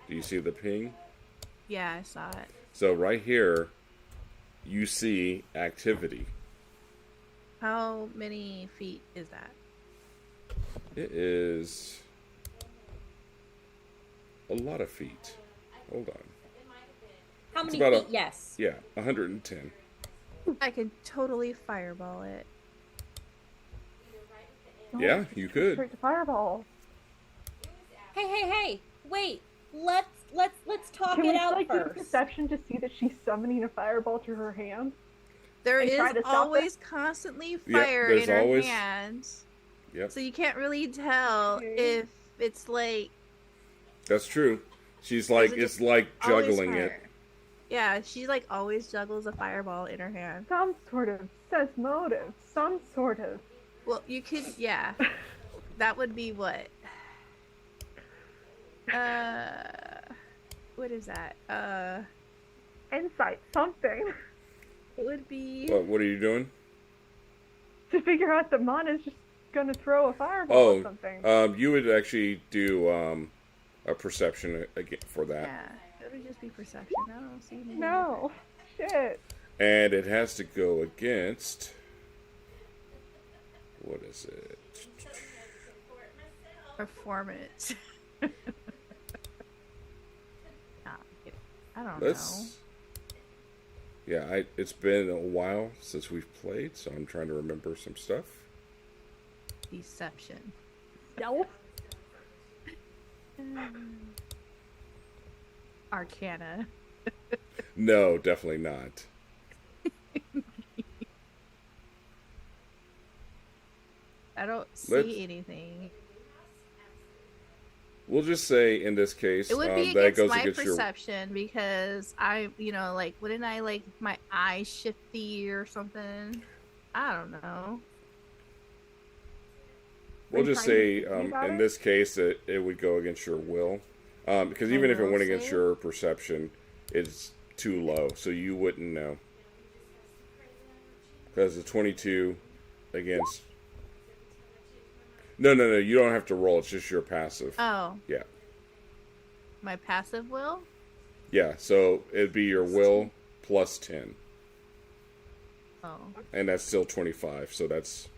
Do you see the ping?
Yeah, I saw it.
So right here, you see activity.
How many feet is that?
It is a lot of feet. Hold on.
How
It's
many
about
feet? Yes.
Yeah, 110.
I could totally fireball it.
Yeah, you could.
straight to fireball.
Hey! Wait. Let's talk
Can
it
we
out
do
first.
perception to see that she's summoning a fireball to her hand?
There
And
is
try to stop
always constantly fire
there's
in her
always-
hand.
Yep,
So you can't really tell
Okay.
if it's like
that's true. She's like,
it
it's
just
like
always
juggling it.
fire. Yeah, she like always juggles a fireball in her hand.
Some sort of sense motive. Some sort of.
Well, you could, yeah. That would be what? What is that?
Insight. Something.
It would be.
What are you doing?
To figure out that Mana's just gonna throw a fireball
Oh,
or something.
you would actually do a perception again for that.
Yeah, it would just be perception. I don't see anything.
No. Shit.
And it has to go against... What is it?
Performance. I don't know.
Let's... Yeah, it's been a while since we've played, so I'm trying to remember some stuff.
Deception.
No.
Arcana.
No, definitely not.
I don't see
Let's-
anything.
We'll just say in this case
It would be
that
against
goes
my
against your...
perception because I, like, wouldn't I like my eyes shifty or something? I don't know.
We'll
Are you
just
trying to
say,
be funny about
in
it?
this case, it would go against your will. Because
My
even if it
will
went against
save?
your perception, it's too low, so you wouldn't know. Because the 22 against... No, you don't have to roll, it's just your passive.
Oh,
Yeah.
my passive will?
Yeah, so it'd be your will plus 10.
Oh.
And that's still 25, so that's...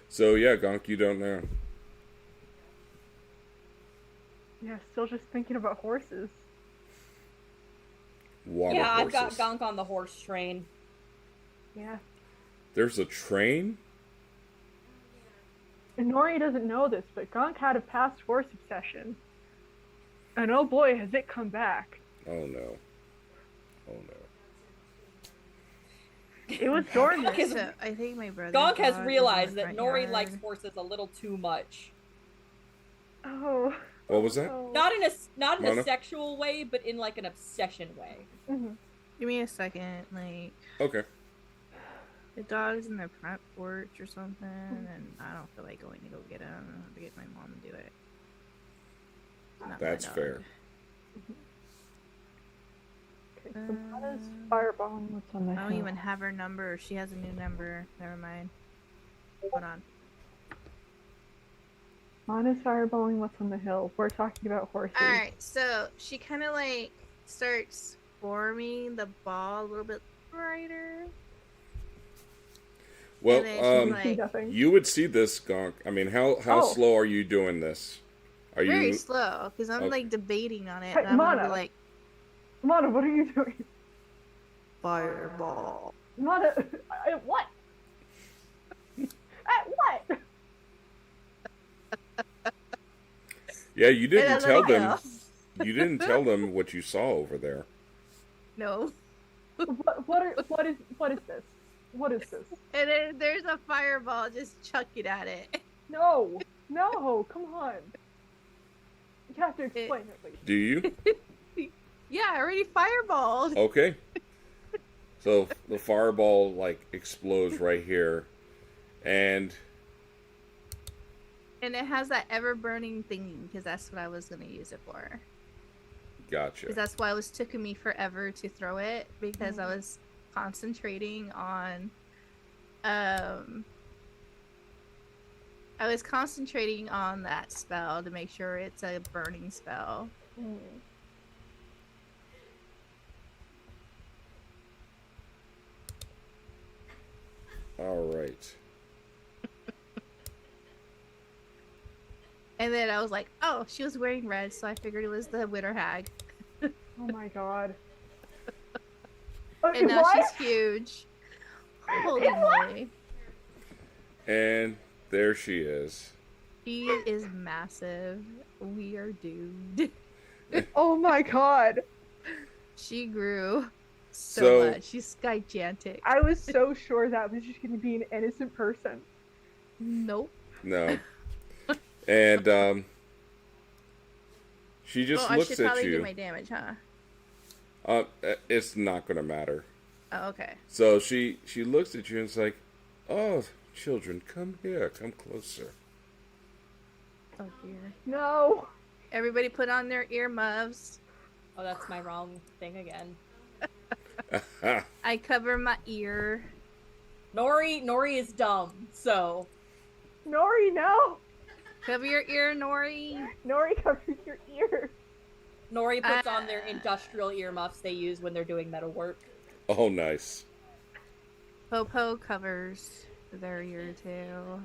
So yeah, Gonk, you don't know.
Yeah, still just thinking about horses.
Water
Yeah, I've
horses.
got Gonk on the horse train.
Yeah.
There's a train?
And Nori doesn't know this, but Gonk had a past horse obsession. And oh boy, has it come back.
Oh no. Oh no.
It was dormant.
So I think my brother.
Gonk has realized that Nori likes horses a little too much.
Oh.
What was that?
Oh.
Not in a
Mona?
sexual way, but in like an obsession way.
Mhm.
Give me a second. Like,
Okay.
the dog's in the front porch or something, and I don't feel like going to go get him. I have to get my mom to do it. Not my
That's
dog.
fair.
Okay, so Mana's fireballing what's on the
I don't
hill.
even have her number. She has a new number. Never mind. Hold on.
Mana's fireballing what's on the hill. We're talking about horses.
Alright, so she kind of like starts forming the ball a little bit brighter.
Well,
And then she's
See
like,
nothing.
you would see this, Gonk. I mean, how
Oh.
slow are you doing this? Are
very
you
slow, because I'm
Okay.
like debating on it.
Hey,
And I'm gonna be
Mana.
like,
Mana, what are you doing?
fireball.
Mana, what? What?
Yeah, you didn't
And I
tell
let
them.
go.
You didn't tell them what you saw over there.
No.
What is this? What is this?
And then there's a fireball just chucking at it.
No, come on. You have to explain it, please.
Do you?
Yeah, I already fireballed.
Okay. So the fireball like explodes right here, and
And it has that ever burning thingy, because that's what I was going to use it for.
gotcha.
Because that's why it was taking me forever to throw it, because I was concentrating on that spell to make sure it's a burning spell.
All right.
And then I was like, oh, she was wearing red, so I figured it was the winter hag.
Oh my god. Okay,
And now
why?
she's huge. Holy moly.
And there she is.
She is massive. We are doomed.
Oh my god.
She grew so
So-
much. She's gigantic.
I was so sure that was just gonna be an innocent person.
Nope.
No. And she just
I
looks
should
at
probably do
you.
my damage, huh?
It's not gonna matter.
Oh, okay.
So she looks at you and is like, "Oh, children, come here, come closer."
Oh dear.
No.
Everybody put on their earmuffs.
Oh, that's my wrong thing again.
I cover my ear.
Nori is dumb, so
Nori, no.
Cover your ear, Nori.
Nori covers your ear.
Nori puts on their industrial earmuffs they use when they're doing metal work.
Oh, nice.
Popo covers their ear too.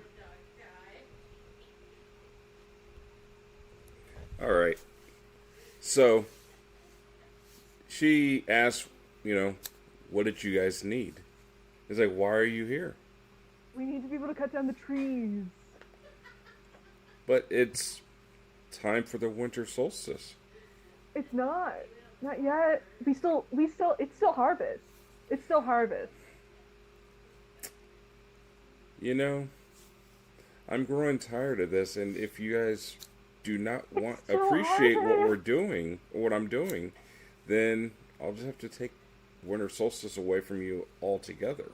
All right. So she asked, what did you guys need? It's like, why are you here?
We need to be able to cut down the trees.
But it's time for the winter solstice.
It's not. Not yet. It's still harvest. It's still harvest.
I'm growing tired of this, and if you guys do not
so
appreciate what
harvest.
we're doing, or what I'm doing, then I'll just have to take winter solstice away from you altogether.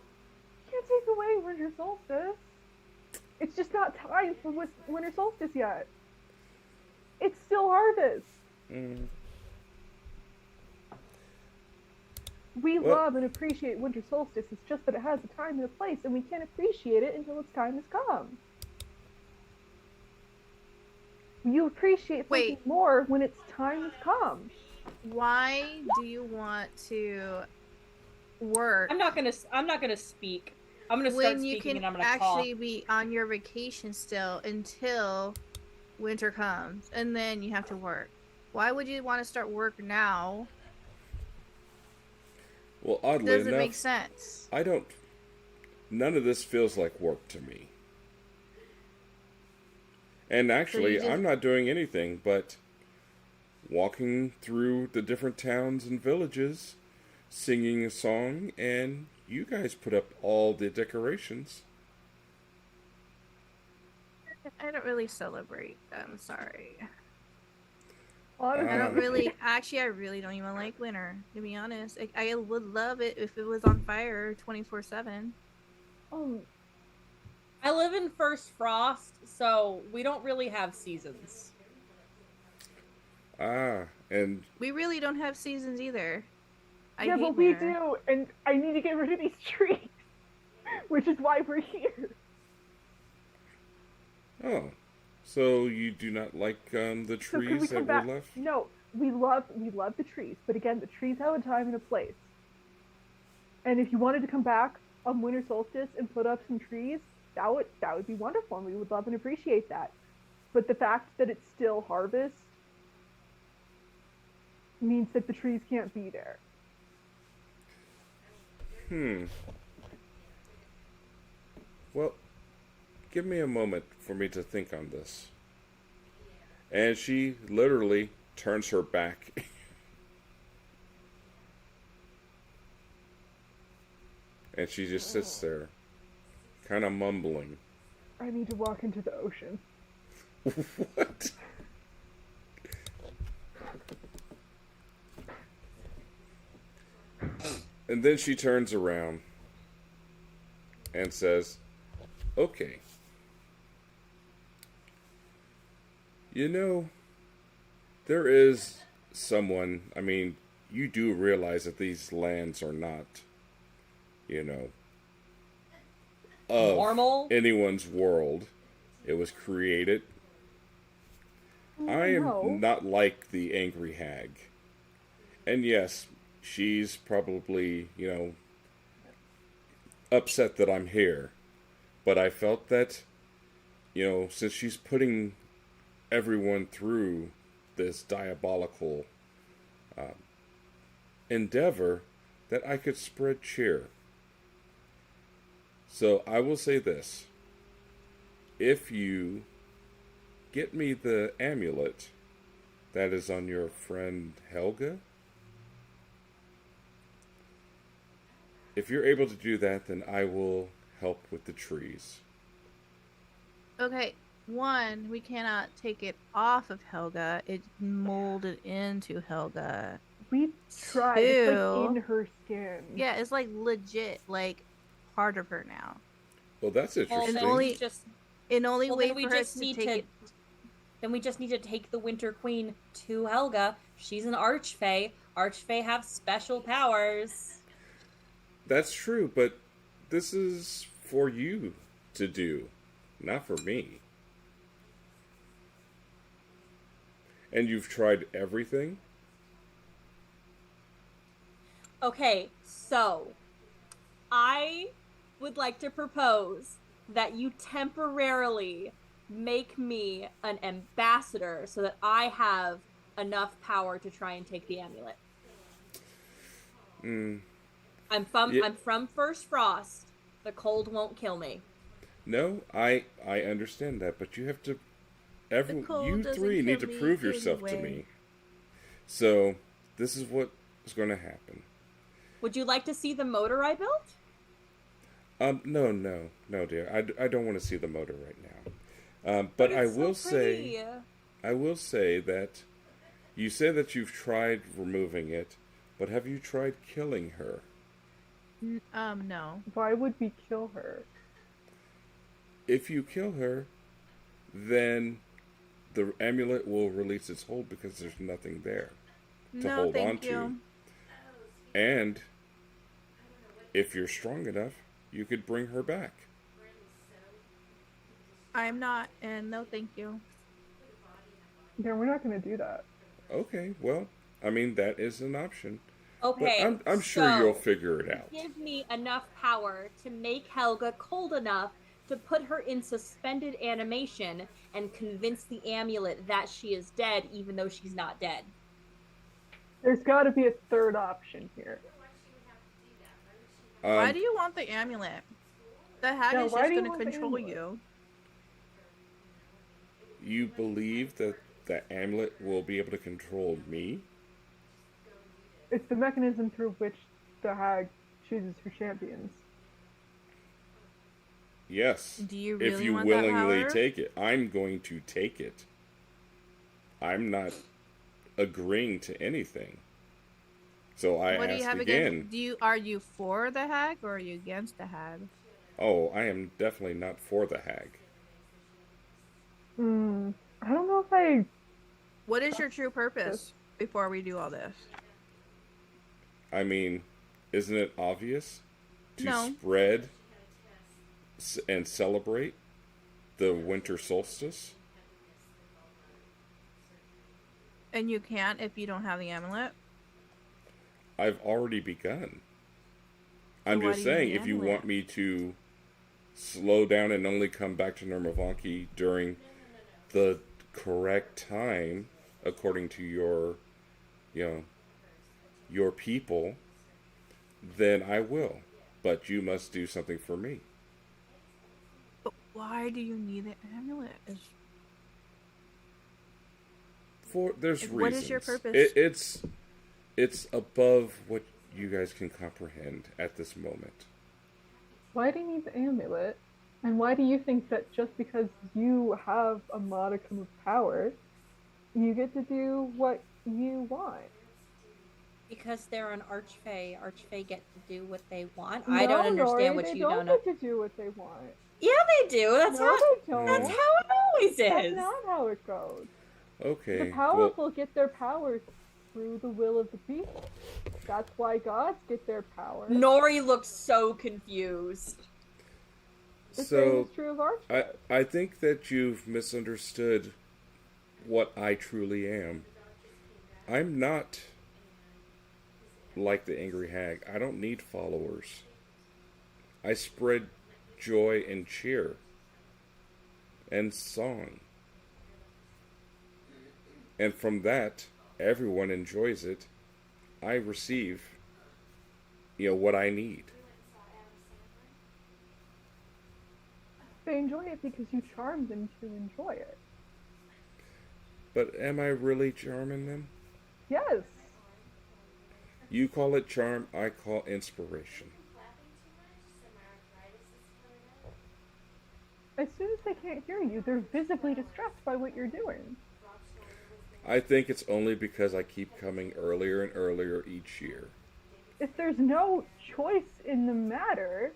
You can't take away winter solstice. It's just not time for winter solstice yet. It's still harvest.
Mm.
We
Well-
love and appreciate winter solstice. It's just that it has a time and a place, and we can't appreciate it until its time has come. You appreciate something
Wait.
more when its time has come.
Why do you want to work
I'm not gonna speak. I'm gonna start
when you
speaking
can
and I'm gonna
actually be on your vacation still until winter comes, and then you have to work. Why would you want to start work now?
Well, oddly
Doesn't
enough,
make sense.
I don't. None of this feels like work to me. And actually,
just-
I'm not doing anything but walking through the different towns and villages, singing a song, and you guys put up all the decorations.
I don't really celebrate. I'm sorry.
Honestly,
I don't really. Actually, I really don't even like winter. To be honest, I would love it if it was on fire 24/7.
I live in First Frost, so we don't really have seasons.
And
We really don't have seasons either. I
yeah,
hate
but we
winter.
do, and I need to get rid of these trees, which is why we're here.
oh, so you do not like the
So could we
trees
come
that were
back?
left?
No, we love the trees, but again, the trees have a time and a place. And if you wanted to come back on winter solstice and put up some trees, that would be wonderful, and we would love and appreciate that. But the fact that it's still harvest means that the trees can't be there.
Well, give me a moment for me to think on this. And she literally turns her back. And she just sits there, kind of mumbling.
I need to walk into the ocean.
What? And then she turns around and says, okay. You know, there is someone, I mean, you do realize that these lands are not, you know, of
Normal?
anyone's world. It was created. I am
No.
not like the angry hag. And yes, she's probably, you know, upset that I'm here. But I felt that, you know, since she's putting everyone through this diabolical endeavor, that I could spread cheer. So I will say this. If you get me the amulet that is on your friend Helga, if you're able to do that, then I will help with the trees.
Okay, one, we cannot take it off of Helga. It's molded into Helga.
We tried. It's like
Two.
in her skin.
Yeah, it's like legit, like part of her now.
Well, that's
Well,
interesting.
then
only-
we just
An only
well,
way
then we
for her
just
to
need
take
to
it.
then we just need to take the Winter Queen to Helga. She's an archfey. Archfey have special powers.
That's true, but this is for you to do, not for me. And you've tried everything?
Okay, so I would like to propose that you temporarily make me an ambassador so that I have enough power to try and take the amulet. I'm from First Frost. The cold won't kill me.
No, I understand that, but you have to
cold
you
doesn't
three need to
kill me
prove yourself to
anyway.
me. So, this is what is going to happen.
Would you like to see the motor I built?
No, dear. I don't want to see the motor right now. But I
it's so
will
pretty.
say that you say that you've tried removing it, but have you tried killing her?
No.
Why would we kill her?
If you kill her, then the amulet will release its hold because there's nothing there to
No,
hold on
thank
to.
you.
And if you're strong enough, you could bring her back.
I'm not, and no, thank you.
Yeah, we're not gonna do that.
Okay, well, I mean, that is an option.
Okay,
But I'm sure
so
you'll figure it out.
give me enough power to make Helga cold enough to put her in suspended animation and convince the amulet that she is dead, even though she's not dead.
There's got to be a third option here.
Why do you want the amulet? The hag is just going to control you.
You believe that the amulet will be able to control me?
It's the mechanism through which the hag chooses her champions.
Yes.
Do you really
if you
want
willingly
that power?
take it, I'm going to take it. I'm not agreeing to anything. So I
What do you
ask
have
again.
against? Are you for the hag or are you against the hag?
Oh, I am definitely not for the hag.
I don't know if I.
What is your true purpose before we do all this?
I mean, isn't it obvious to
No.
spread and celebrate the winter solstice?
And you can't if you don't have the amulet?
I've already begun. I'm
why
just
do you
saying,
need
if you
amulet?
want me to slow down and only come back to Nurmavonki during the correct time, according to your, your people, then I will. But you must do something for me.
But why do you need the amulet?
There's reasons.
What is your purpose?
It's above what you guys can comprehend at this moment.
Why do you need the amulet? And why do you think that just because you have a modicum of power, you get to do what you want?
Because they're an archfey. Archfey get to do what they want. I don't understand what you don't know.
They don't get to do what they want.
Yeah, they do. That's
No,
how
they don't.
That's how it always
That's
is.
not how it goes.
Okay.
The powerful get their powers through the will of the people. That's why gods get their power.
Nori looks so confused.
The same is true of Archfey.
I think that you've misunderstood what I truly am. I'm not like the angry hag. I don't need followers. I spread joy and cheer and song. And from that, everyone enjoys it. I receive, what I need.
They enjoy it because you charm them to enjoy it.
But am I really charming them?
Yes.
You call it charm, I call inspiration.
As soon as they can't hear you, they're visibly distressed by what you're doing.
I think it's only because I keep coming earlier and earlier each year.
If there's no choice in the matter,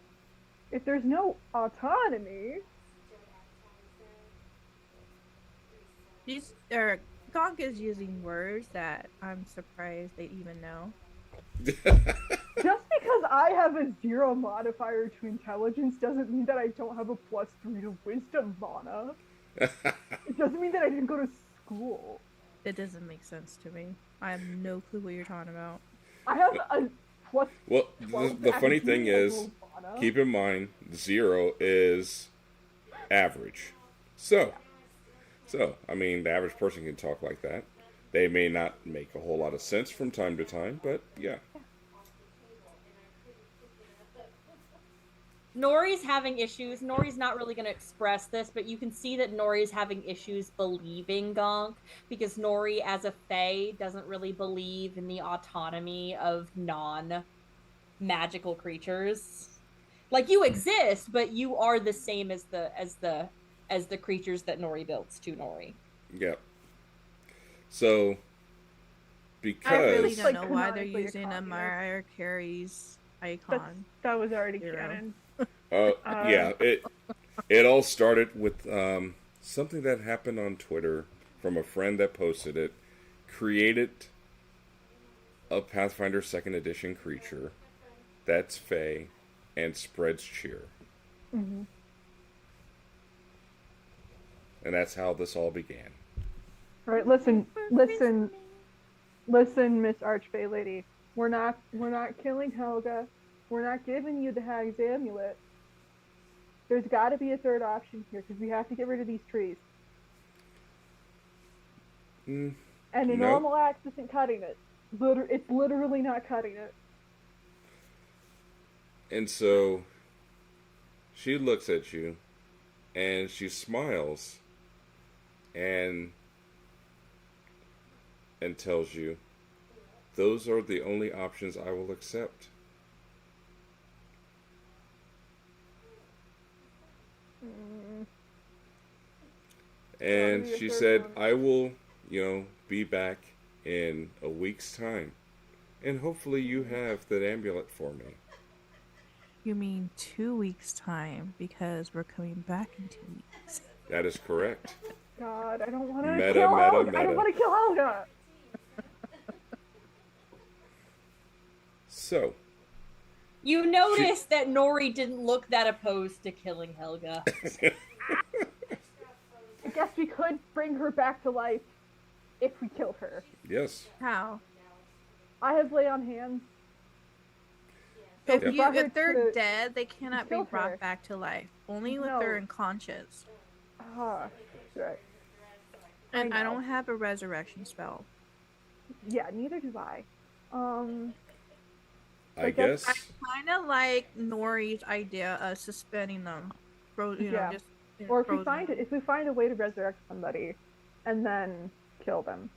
if there's no autonomy...
Gonk is using words that I'm surprised they even know.
Just because I have a 0 modifier to intelligence doesn't mean that I don't have a +3 to wisdom, Vana. It doesn't mean that I didn't go to school.
It doesn't make sense to me. I have no clue what you're talking about.
I have a plus.
Well,
12
the
to
funny thing
academia,
is,
Vana.
keep in mind, 0 is average. So, I mean, the average person can talk like that. They may not make a whole lot of sense from time to time, but yeah.
Nori's having issues. Nori's not really going to express this, but you can see that Nori's having issues believing Gonk because Nori, as a fae, doesn't really believe in the autonomy of non-magical creatures. Like, you exist, but you are the same as the creatures that Nori builds to Nori.
Yep. So, because...
I really don't
Like,
know why they're
canonically a
using a
communist.
Mariah Carey's icon.
That was already
Zero.
canon.
yeah, it all started with something that happened on Twitter from a friend that posted it, created a Pathfinder 2nd Edition creature that's Fae and spreads cheer.
Mm-hmm.
And that's how this all began.
All right, listen, Miss Archfey Lady. We're not killing Helga. We're not giving you the hag's amulet. There's got to be a third option here because we have to get rid of these trees. And a normal axe isn't cutting it. It's literally not cutting it.
And so she looks at you and she smiles and tells you, those are the only options I will accept. And she said, I will, be back in a week's time. And hopefully you have that amulet for me.
You mean 2 weeks' time, because we're coming back in 2 weeks.
That is correct.
God, I don't want to kill Helga. I don't want to kill Helga.
So.
You noticed that Nori didn't look that opposed to killing Helga.
I guess we could bring her back to life if we killed her.
Yes.
How?
I have lay on hands.
So if they're dead, they cannot be brought back to life. Only if they're unconscious.
Right.
And I don't have a resurrection spell.
Yeah, neither do I.
I guess.
I kind of like Nori's idea of suspending them. Or
if we find a way to resurrect somebody, and then kill them.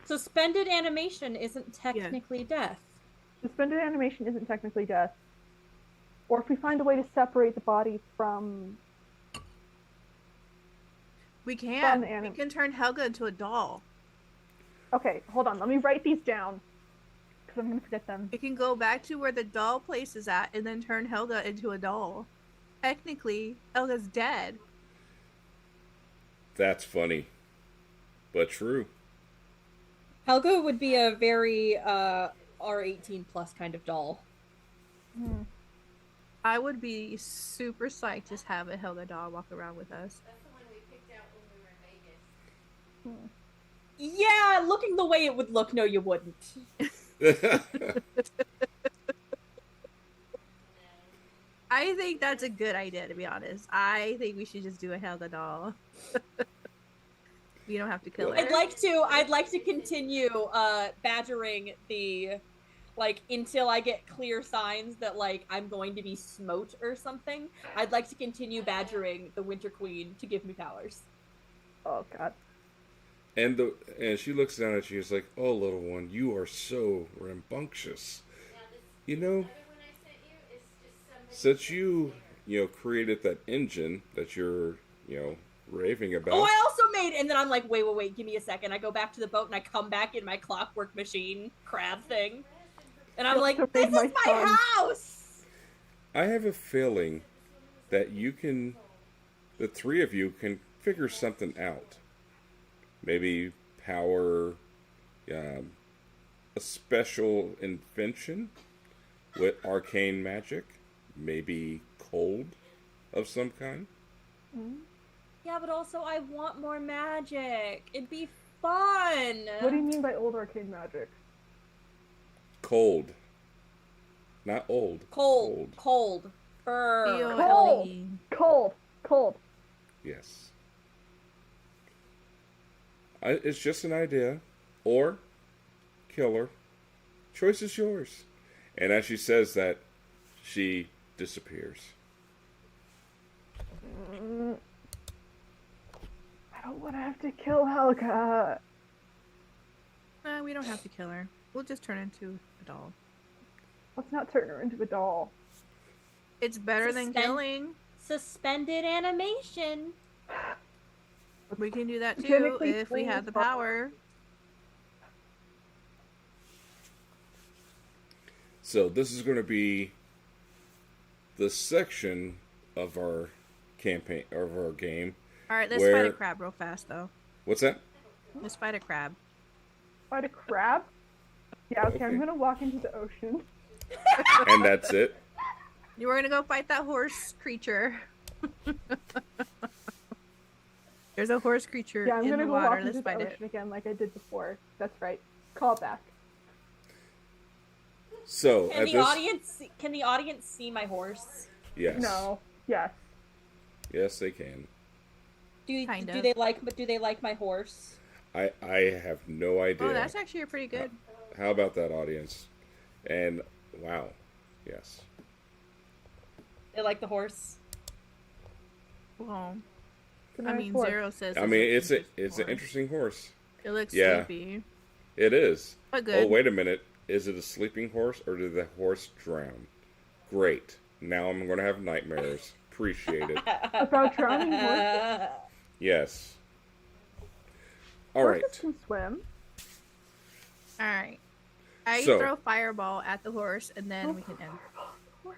Suspended animation isn't technically death.
Suspended animation isn't technically death. Or if we find a way to separate the body from...
We can. We can turn Helga into a doll.
Okay, hold on. Let me write these down. Because I'm going to forget them.
We can go back to where the doll place is at and then turn Helga into a doll. Technically, Helga's dead.
That's funny. But true.
Helga would be a very R18 plus kind of doll.
I would be super psyched to have a Helga doll walk around with us.
That's the one we picked out when we were in Vegas.
Yeah, looking the way it would look, no you wouldn't.
I think that's a good idea, to be honest. I think we should just do a Helga doll. You don't have to kill her.
I'd like to continue badgering the until I get clear signs that I'm going to be smote or something. I'd like to continue badgering the Winter Queen to give me powers.
Oh god.
And she looks down at you and is like, "Oh, little one, you are so rambunctious. You know, since you created that engine that you're raving about."
Oh, I also made, and then I'm like, wait, give me a second. I go back to the boat and I come back in my clockwork machine crab thing, and I'm like, this is my house.
I have a feeling that the three of you can figure something out. Maybe power a special invention with arcane magic. Maybe cold of some kind.
Yeah, but also I want more magic. It'd be fun.
What do you mean by old arcane magic?
Cold. Not old.
Cold.
Cold.
Yes. It's just an idea. Or kill her. Choice is yours. And as she says that, she disappears.
I don't want to have to kill Helga.
We don't have to kill her. We'll just turn into a doll.
Let's not turn her into a doll.
It's better than killing.
Suspended animation.
We can do that too if we have the power.
So this is going to be the section of our campaign, of our game.
All right, let's fight a crab real fast, though.
What's that?
Let's fight a crab.
Fight a crab? Yeah, okay. I'm gonna walk into the ocean.
And that's it?
You were gonna go fight that horse creature. There's a horse creature
yeah, I'm
in
gonna
the
go
water.
walk
Let's
into the
fight
ocean
it
again like I did before. That's right. Call back.
So
Can the audience see my horse?
Yes.
No. Yes.
Yes, they can.
Kind
Do
of.
they like my horse?
I have no idea.
Oh, that's actually pretty good.
How about that, audience? And wow, yes.
They like the horse.
Well,
It's a
I
nice
mean,
horse.
Zero says
I mean, it's an
horse.
interesting horse.
It looks
Yeah.
sleepy,
It is.
but good.
Oh, wait a minute. Is it a sleeping horse or did the horse drown? Great. Now I'm going to have nightmares. Appreciate it.
About drowning horses.
Yes. All right.
Horses can swim.
All right. I
So-
throw fireball at the horse, and then we can end.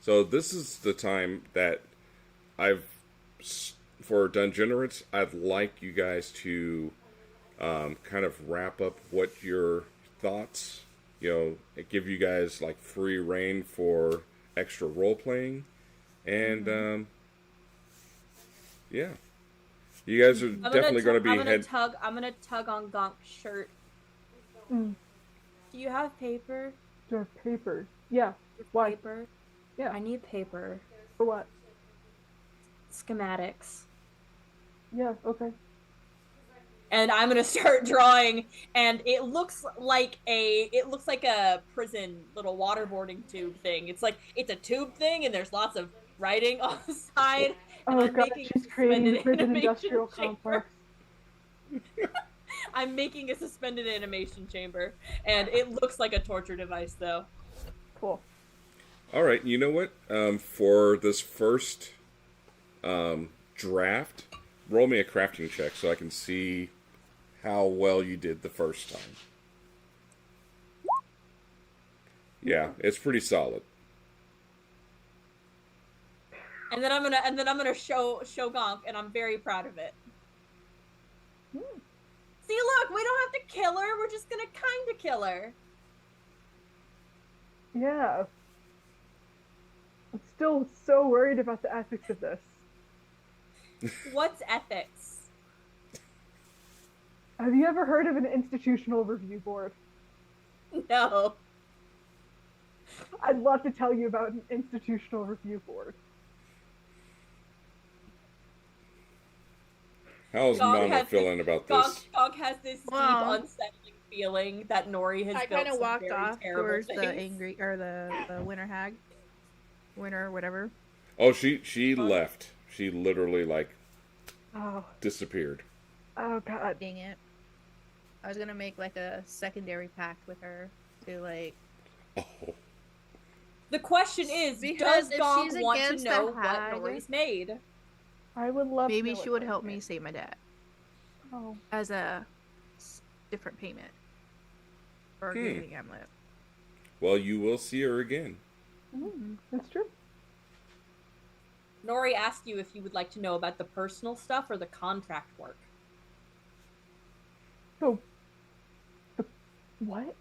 So this is the time that for Dungenerates, I'd like you guys to kind of wrap up what your thoughts, give you guys like free reign for extra role playing, and yeah, you guys are definitely going to be
I'm gonna tug on Gonk's shirt.
Mm.
Do you have paper?
Do you have paper? Yeah. Why?
Paper.
Yeah.
I need paper.
For what?
Schematics.
Yeah. Okay.
And I'm gonna start drawing, and it looks like a prison little waterboarding tube thing. It's a tube thing, and there's lots of writing on the side. And
Oh
I'm
god,
making a
she's creating the
suspended
prison
animation
industrial
chamber.
complex.
I'm making a suspended animation chamber, and it looks like a torture device, though.
Cool.
All right, you know what? For this first draft, roll me a crafting check so I can see how well you did the first time. Yeah, it's pretty solid.
And then I'm gonna show Gonk, and I'm very proud of it. See, look, we don't have to kill her. We're just gonna kind of kill her.
Yeah. I'm still so worried about the ethics of this.
What's ethics?
Have you ever heard of an institutional review board?
No.
I'd love to tell you about an institutional review board.
How's
Gonk
Mama
has
feeling about this?
Gonk has this deep,
Well,
unsettling feeling that Nori has
I
built
kind of
some
walked
very
off
terrible
towards
things.
the angry or the winter hag, winter whatever.
Oh, she left. She literally
Oh.
disappeared.
Oh god.
Dang it! I was gonna make like a secondary pact with her to like.
Oh.
The question is,
Because
does
if
Gonk
she's
want to
against the
know what
hag-
Nori's made?
I would love to
Maybe
know
she
what
would help
Nori
me
made.
save my dad
Oh.
as a different payment for giving Hamlet.
Well, you will see her again.
That's true.
Nori asked you if you would like to know about the personal stuff or the contract work.
So, what?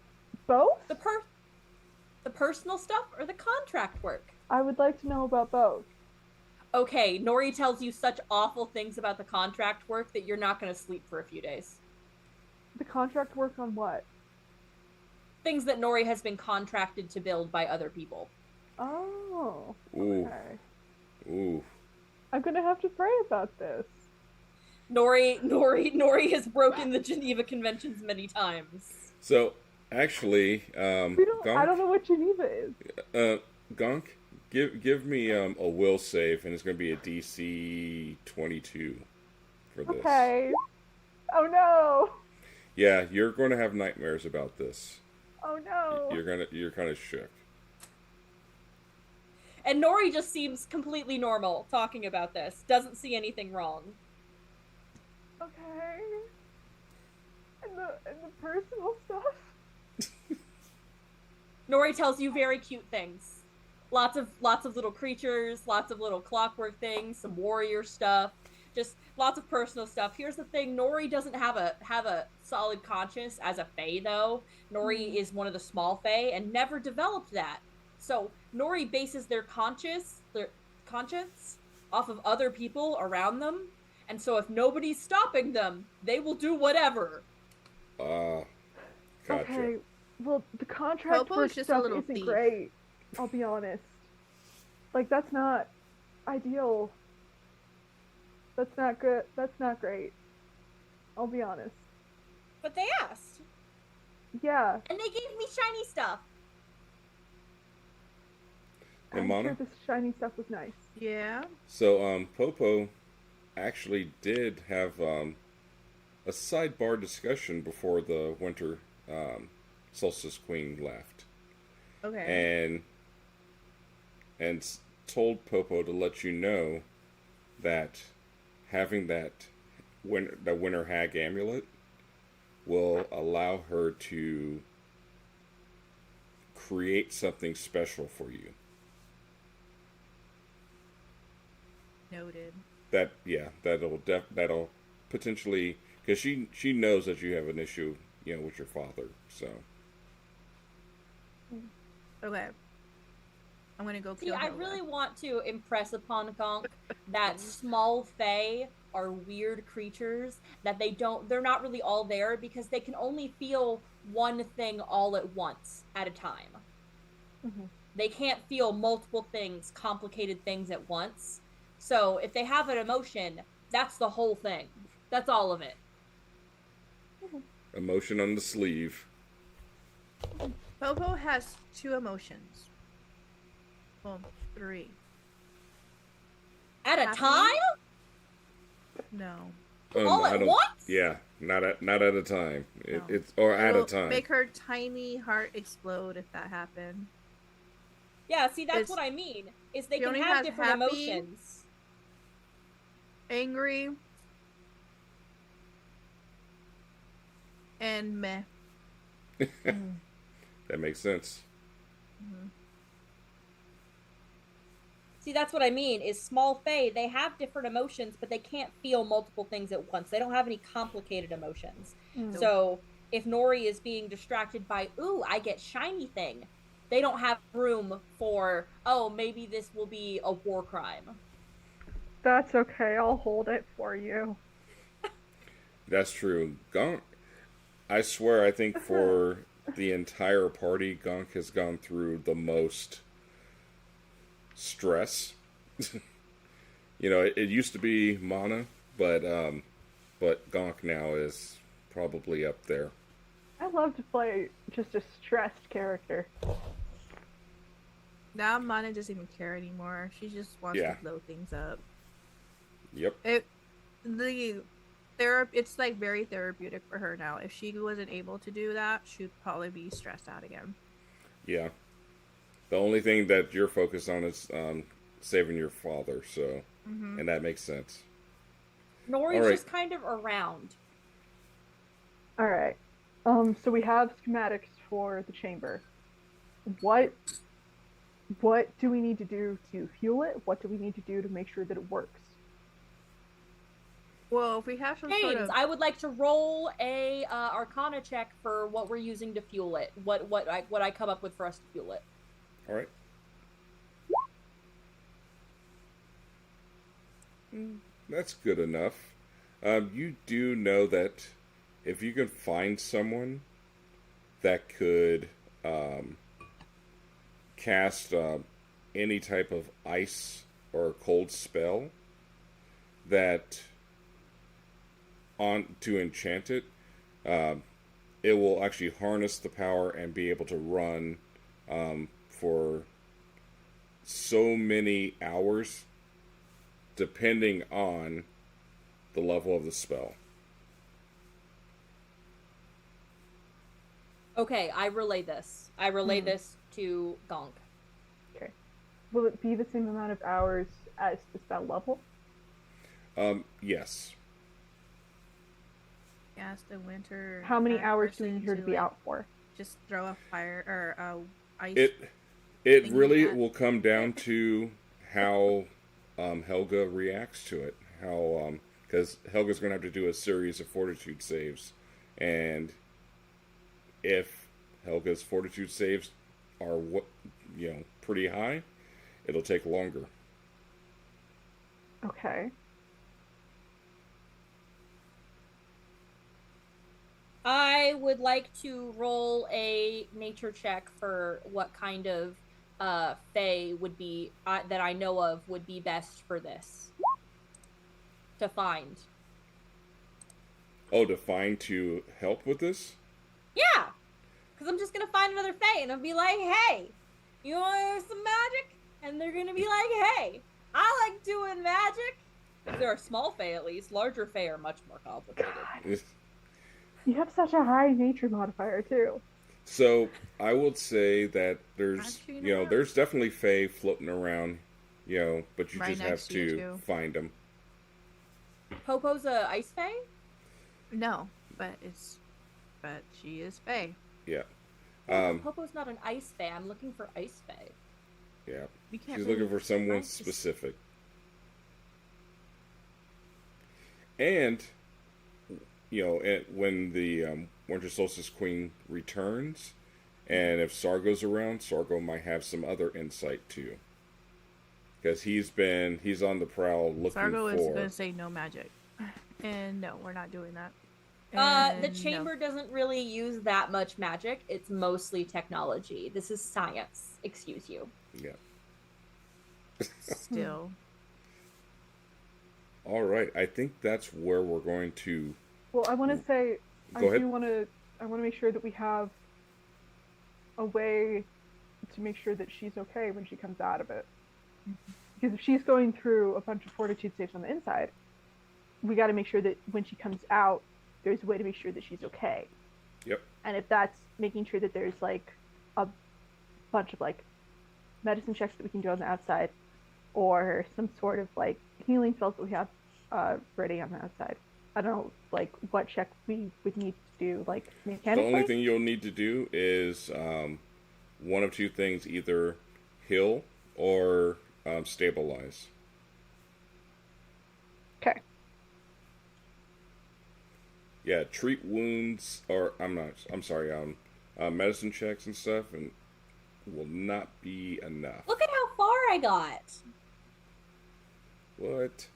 Both?
The personal stuff or the contract work?
I would like to know about both.
Okay, Nori tells you such awful things about the contract work that you're not going to sleep for a few days.
The contract work on what?
Things that Nori has been contracted to build by other people.
Oh.
Ooh.
Okay.
Ooh.
I'm gonna have to pray about this.
Nori has broken the Geneva Conventions many times.
So, actually,
I don't know what Geneva is.
Gonk, give me a will save, and it's going to be a DC 22 for this.
Okay. Oh no.
Yeah, you're going to have nightmares about this.
Oh no.
You're kind of shook.
And Nori just seems completely normal talking about this. Doesn't see anything wrong.
Okay. And the personal stuff.
Nori tells you very cute things. Lots of little creatures, lots of little clockwork things, some warrior stuff, just lots of personal stuff. Here's the thing, Nori doesn't have a solid conscience as a fae though. Nori is one of the small fae and never developed that. So Nori bases their conscience off of other people around them. And so if nobody's stopping them, they will do whatever.
Gotcha.
Okay. Well, the contract
Popo's
work
just a
stuff
little
isn't
thief.
great. I'll be honest. Like, that's not ideal That's not good. That's not great. I'll be honest.
But they asked.
Yeah,
And they gave me shiny stuff.
And
I'm
Mana?
sure this shiny stuff was nice.
Yeah.
So, Popo actually did have a sidebar discussion before the winter solstice queen left,
Okay.
and told Popo to let you know that having that the winter hag amulet will allow her to create something special for you.
Noted.
That'll potentially, because she knows that you have an issue, with your father. So
Okay. I'm gonna go
See,
kill
I
Helga.
really want to impress upon Gonk that small fae are weird creatures, that they're not really all there because they can only feel one thing all at once at a time.
Mhm.
They can't feel multiple things, complicated things at once. So if they have an emotion, that's the whole thing. That's all of it.
emotion on the sleeve.
Popo has 2 emotions. Well, 3.
At a
Happy?
time?
No.
Oh,
All
no,
at once?
Yeah, not at a time.
No.
It's or at a
It'll
time.
make her tiny heart explode if that happened.
Yeah, see, that's
It's-
what I mean. Is they
she
can
only
have
has
different
happy,
emotions.
Angry. And meh.
That makes sense.
See, that's what I mean. Is small fae, they have different emotions, but they can't feel multiple things at once. They don't have any complicated emotions.
Mm.
So if Nori is being distracted by, ooh, I get shiny thing, they don't have room for, oh, maybe this will be a war crime.
That's okay. I'll hold it for you.
That's true. Gonk, I swear, I think for the entire party, Gonk has gone through the most stress. It used to be Mana, but Gonk now is probably up there.
I love to play just a stressed character.
Now Mana doesn't even care anymore. She just wants
Yeah.
to blow things up.
Yep.
It's like very therapeutic for her now. If she wasn't able to do that, she'd probably be stressed out again.
Yeah. The only thing that you're focused on is saving your father, so and that makes sense.
Nori's
All right.
just kind of around.
All right. So we have schematics for the chamber. What do we need to do to fuel it? What do we need to do to make sure that it works?
Well, if we have some
James,
sort of
I would like to roll a Arcana check for what we're using to fuel it. What I come up with for us to fuel it.
All right. That's good enough. You do know that if you can find someone that could cast any type of ice or cold spell that on to enchant it, it will actually harness the power and be able to run for so many hours depending on the level of the spell.
Okay, I relay this. I relay this to Gonk.
Okay. Will it be the same amount of hours as the spell level?
Yes.
cast a winter.
How many
attack
hours do we
person
need her to be
like,
out for?
Just throw a fire or ice.
It
thingy
really
at-
will come down to how Helga reacts to it. How because Helga's going to have to do a series of fortitude saves, and if Helga's fortitude saves are pretty high, it'll take longer.
Okay.
I would like to roll a nature check for what kind of fae would be that I know of would be best for this. to find.
Oh, to find to help with this?
Yeah, because I'm just gonna find another Fae and I'll be like, hey, you want some magic? And they're gonna be like, hey, I like doing magic. If they're a small Fae, at least. Larger Fae are much more complicated.
You have such a high nature modifier too.
So I would say that there's,
Actually,
you know,
what?
there's definitely Fae floating around, you know, but you
Right
just have
next to you,
to
too.
find them.
Popo's a Ice Fae?
No, but she is Fae.
Yeah.
Yeah, but Popo's not an Ice Fae. I'm looking for Ice Fae.
Yeah.
We can't
She's
really
looking for someone
find spec-
specific. And, you know, when the Winter Solstice Queen returns, and if Sargo's around, Sargo might have some other insight too. Because he's on the prowl looking
Sargo is
for.
going to say no magic. And no, we're not doing that.
The
And
chamber doesn't really use that much magic. It's mostly technology. This is science. Excuse you.
Yeah.
Still.
All right. I think that's where we're going to.
Well, I want to say,
Go ahead.
I want to make sure that we have a way to make sure that she's okay when she comes out of it. Because if she's going through a bunch of fortitude saves on the inside, we got to make sure that when she comes out, there's a way to make sure that she's okay.
Yep.
And if that's making sure that there's like a bunch of like medicine checks that we can do on the outside, or some sort of like healing spells that we have ready on the outside. I don't know like what check we would need to do, like mechanically.
The only thing you'll need to do is one of two things: either heal or stabilize.
Okay.
Yeah, treat wounds, or medicine checks and stuff, and will not be enough.
Look at how far I got.
What?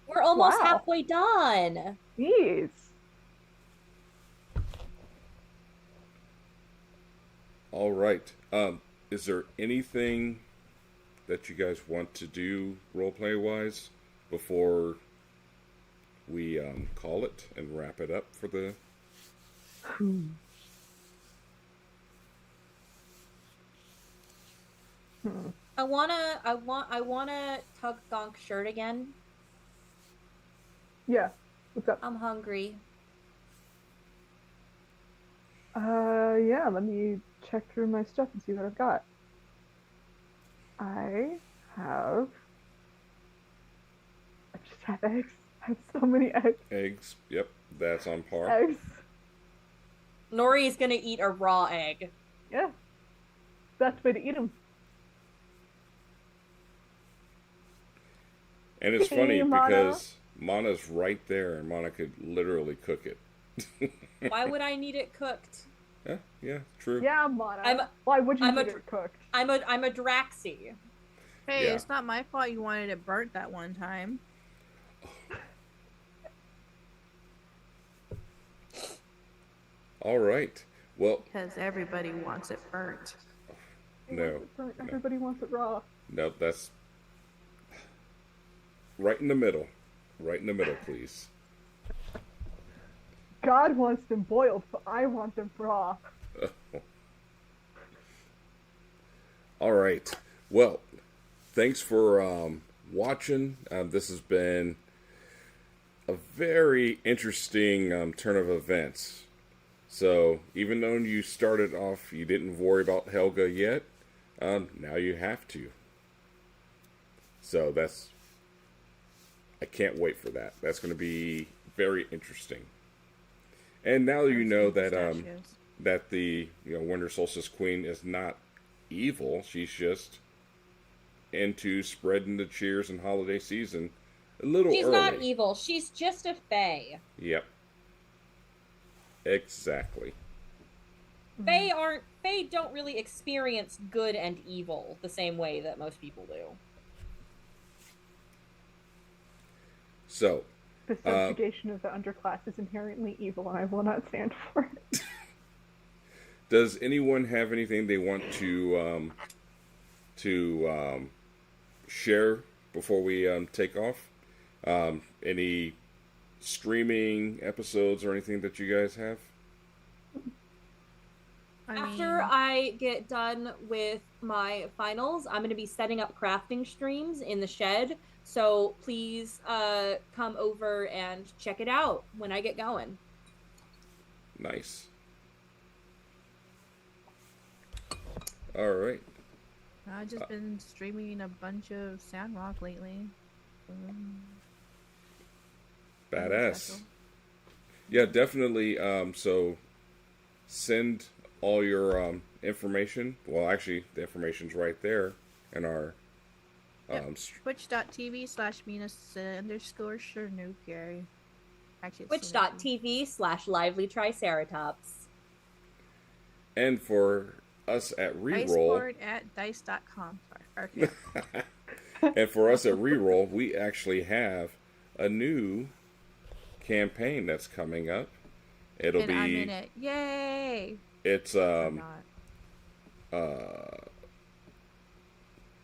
We're almost
Wow.
halfway done.
Jeez.
All right. Is there anything that you guys want to do roleplay wise before we call it and wrap it up for the?
I wanna tug Gonk's shirt again.
Yeah. What's up?
I'm hungry.
Yeah, let me check through my stuff and see what I've got. I just have eggs. I have so many eggs.
Eggs. Yep, that's on par.
Eggs.
Nori's gonna eat a raw egg.
Yeah. Best way to eat them.
And it's
Hey,
funny
Mana.
because Mana's right there, and Mana could literally cook it.
Why would I need it cooked?
Yeah, true.
Yeah, Mana. Why would you
I'm
need
a-
it cooked?
I'm a Draxi.
Hey,
Yeah.
it's not my fault you wanted it burnt that one time.
All right. Well,
Because everybody wants it burnt.
no,
Everybody wants it raw.
no, that's right in the middle. Right in the middle, please.
God wants them boiled, but I want them raw.
All right. Well, thanks for watching. This has been a very interesting turn of events. So, even though you started off, you didn't worry about Helga yet, now you have to. So, I can't wait for that. That's going to be very interesting. And now you know that
Pistachios.
that the Winter Solstice Queen is not evil. She's just into spreading the cheers and holiday season a little
She's
early.
not evil. She's just a Fae.
Yep. Exactly.
Fae don't really experience good and evil the same way that most people do.
So,
The subjugation of the underclass is inherently evil, and I will not stand for it.
does anyone have anything they want to share before we take off? Any streaming episodes or anything that you guys have?
After I get done with my finals, I'm going to be setting up crafting streams in the shed. So please come over and check it out when I get going.
Nice. All right.
I've just been streaming a bunch of Sandrock lately.
Badass.
Special.
Yeah, definitely. So send all your information. Well, actually, the information's right there in our
Twitch.tv/Minas_Chernobyl. Actually, it's
Twitch.tv/lively triceratops.
and for us at Reroll.
Diceboard at dice.com. Sorry.
And for us at Reroll, we actually have a new campaign that's coming up. It'll
and
be
I'm in it. Yay!
it's
I'm not.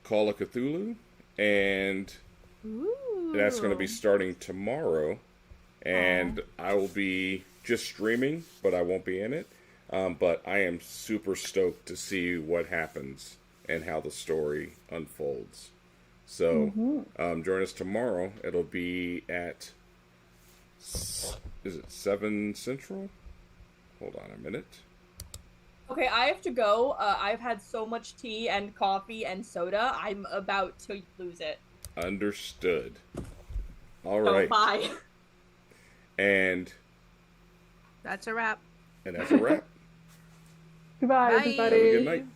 Call of Cthulhu, and
Ooh.
that's going to be starting tomorrow. And I will be just streaming, but I won't be in it. But I am super stoked to see what happens and how the story unfolds. So join us tomorrow. It'll be at, is it 7 Central? Hold on a minute.
Okay, I have to go. I've had so much tea and coffee and soda. I'm about to lose it.
Understood. All
So
right.
bye.
And
That's a wrap.
that's a wrap.
Goodbye,
Bye.
everybody.
Have a good night.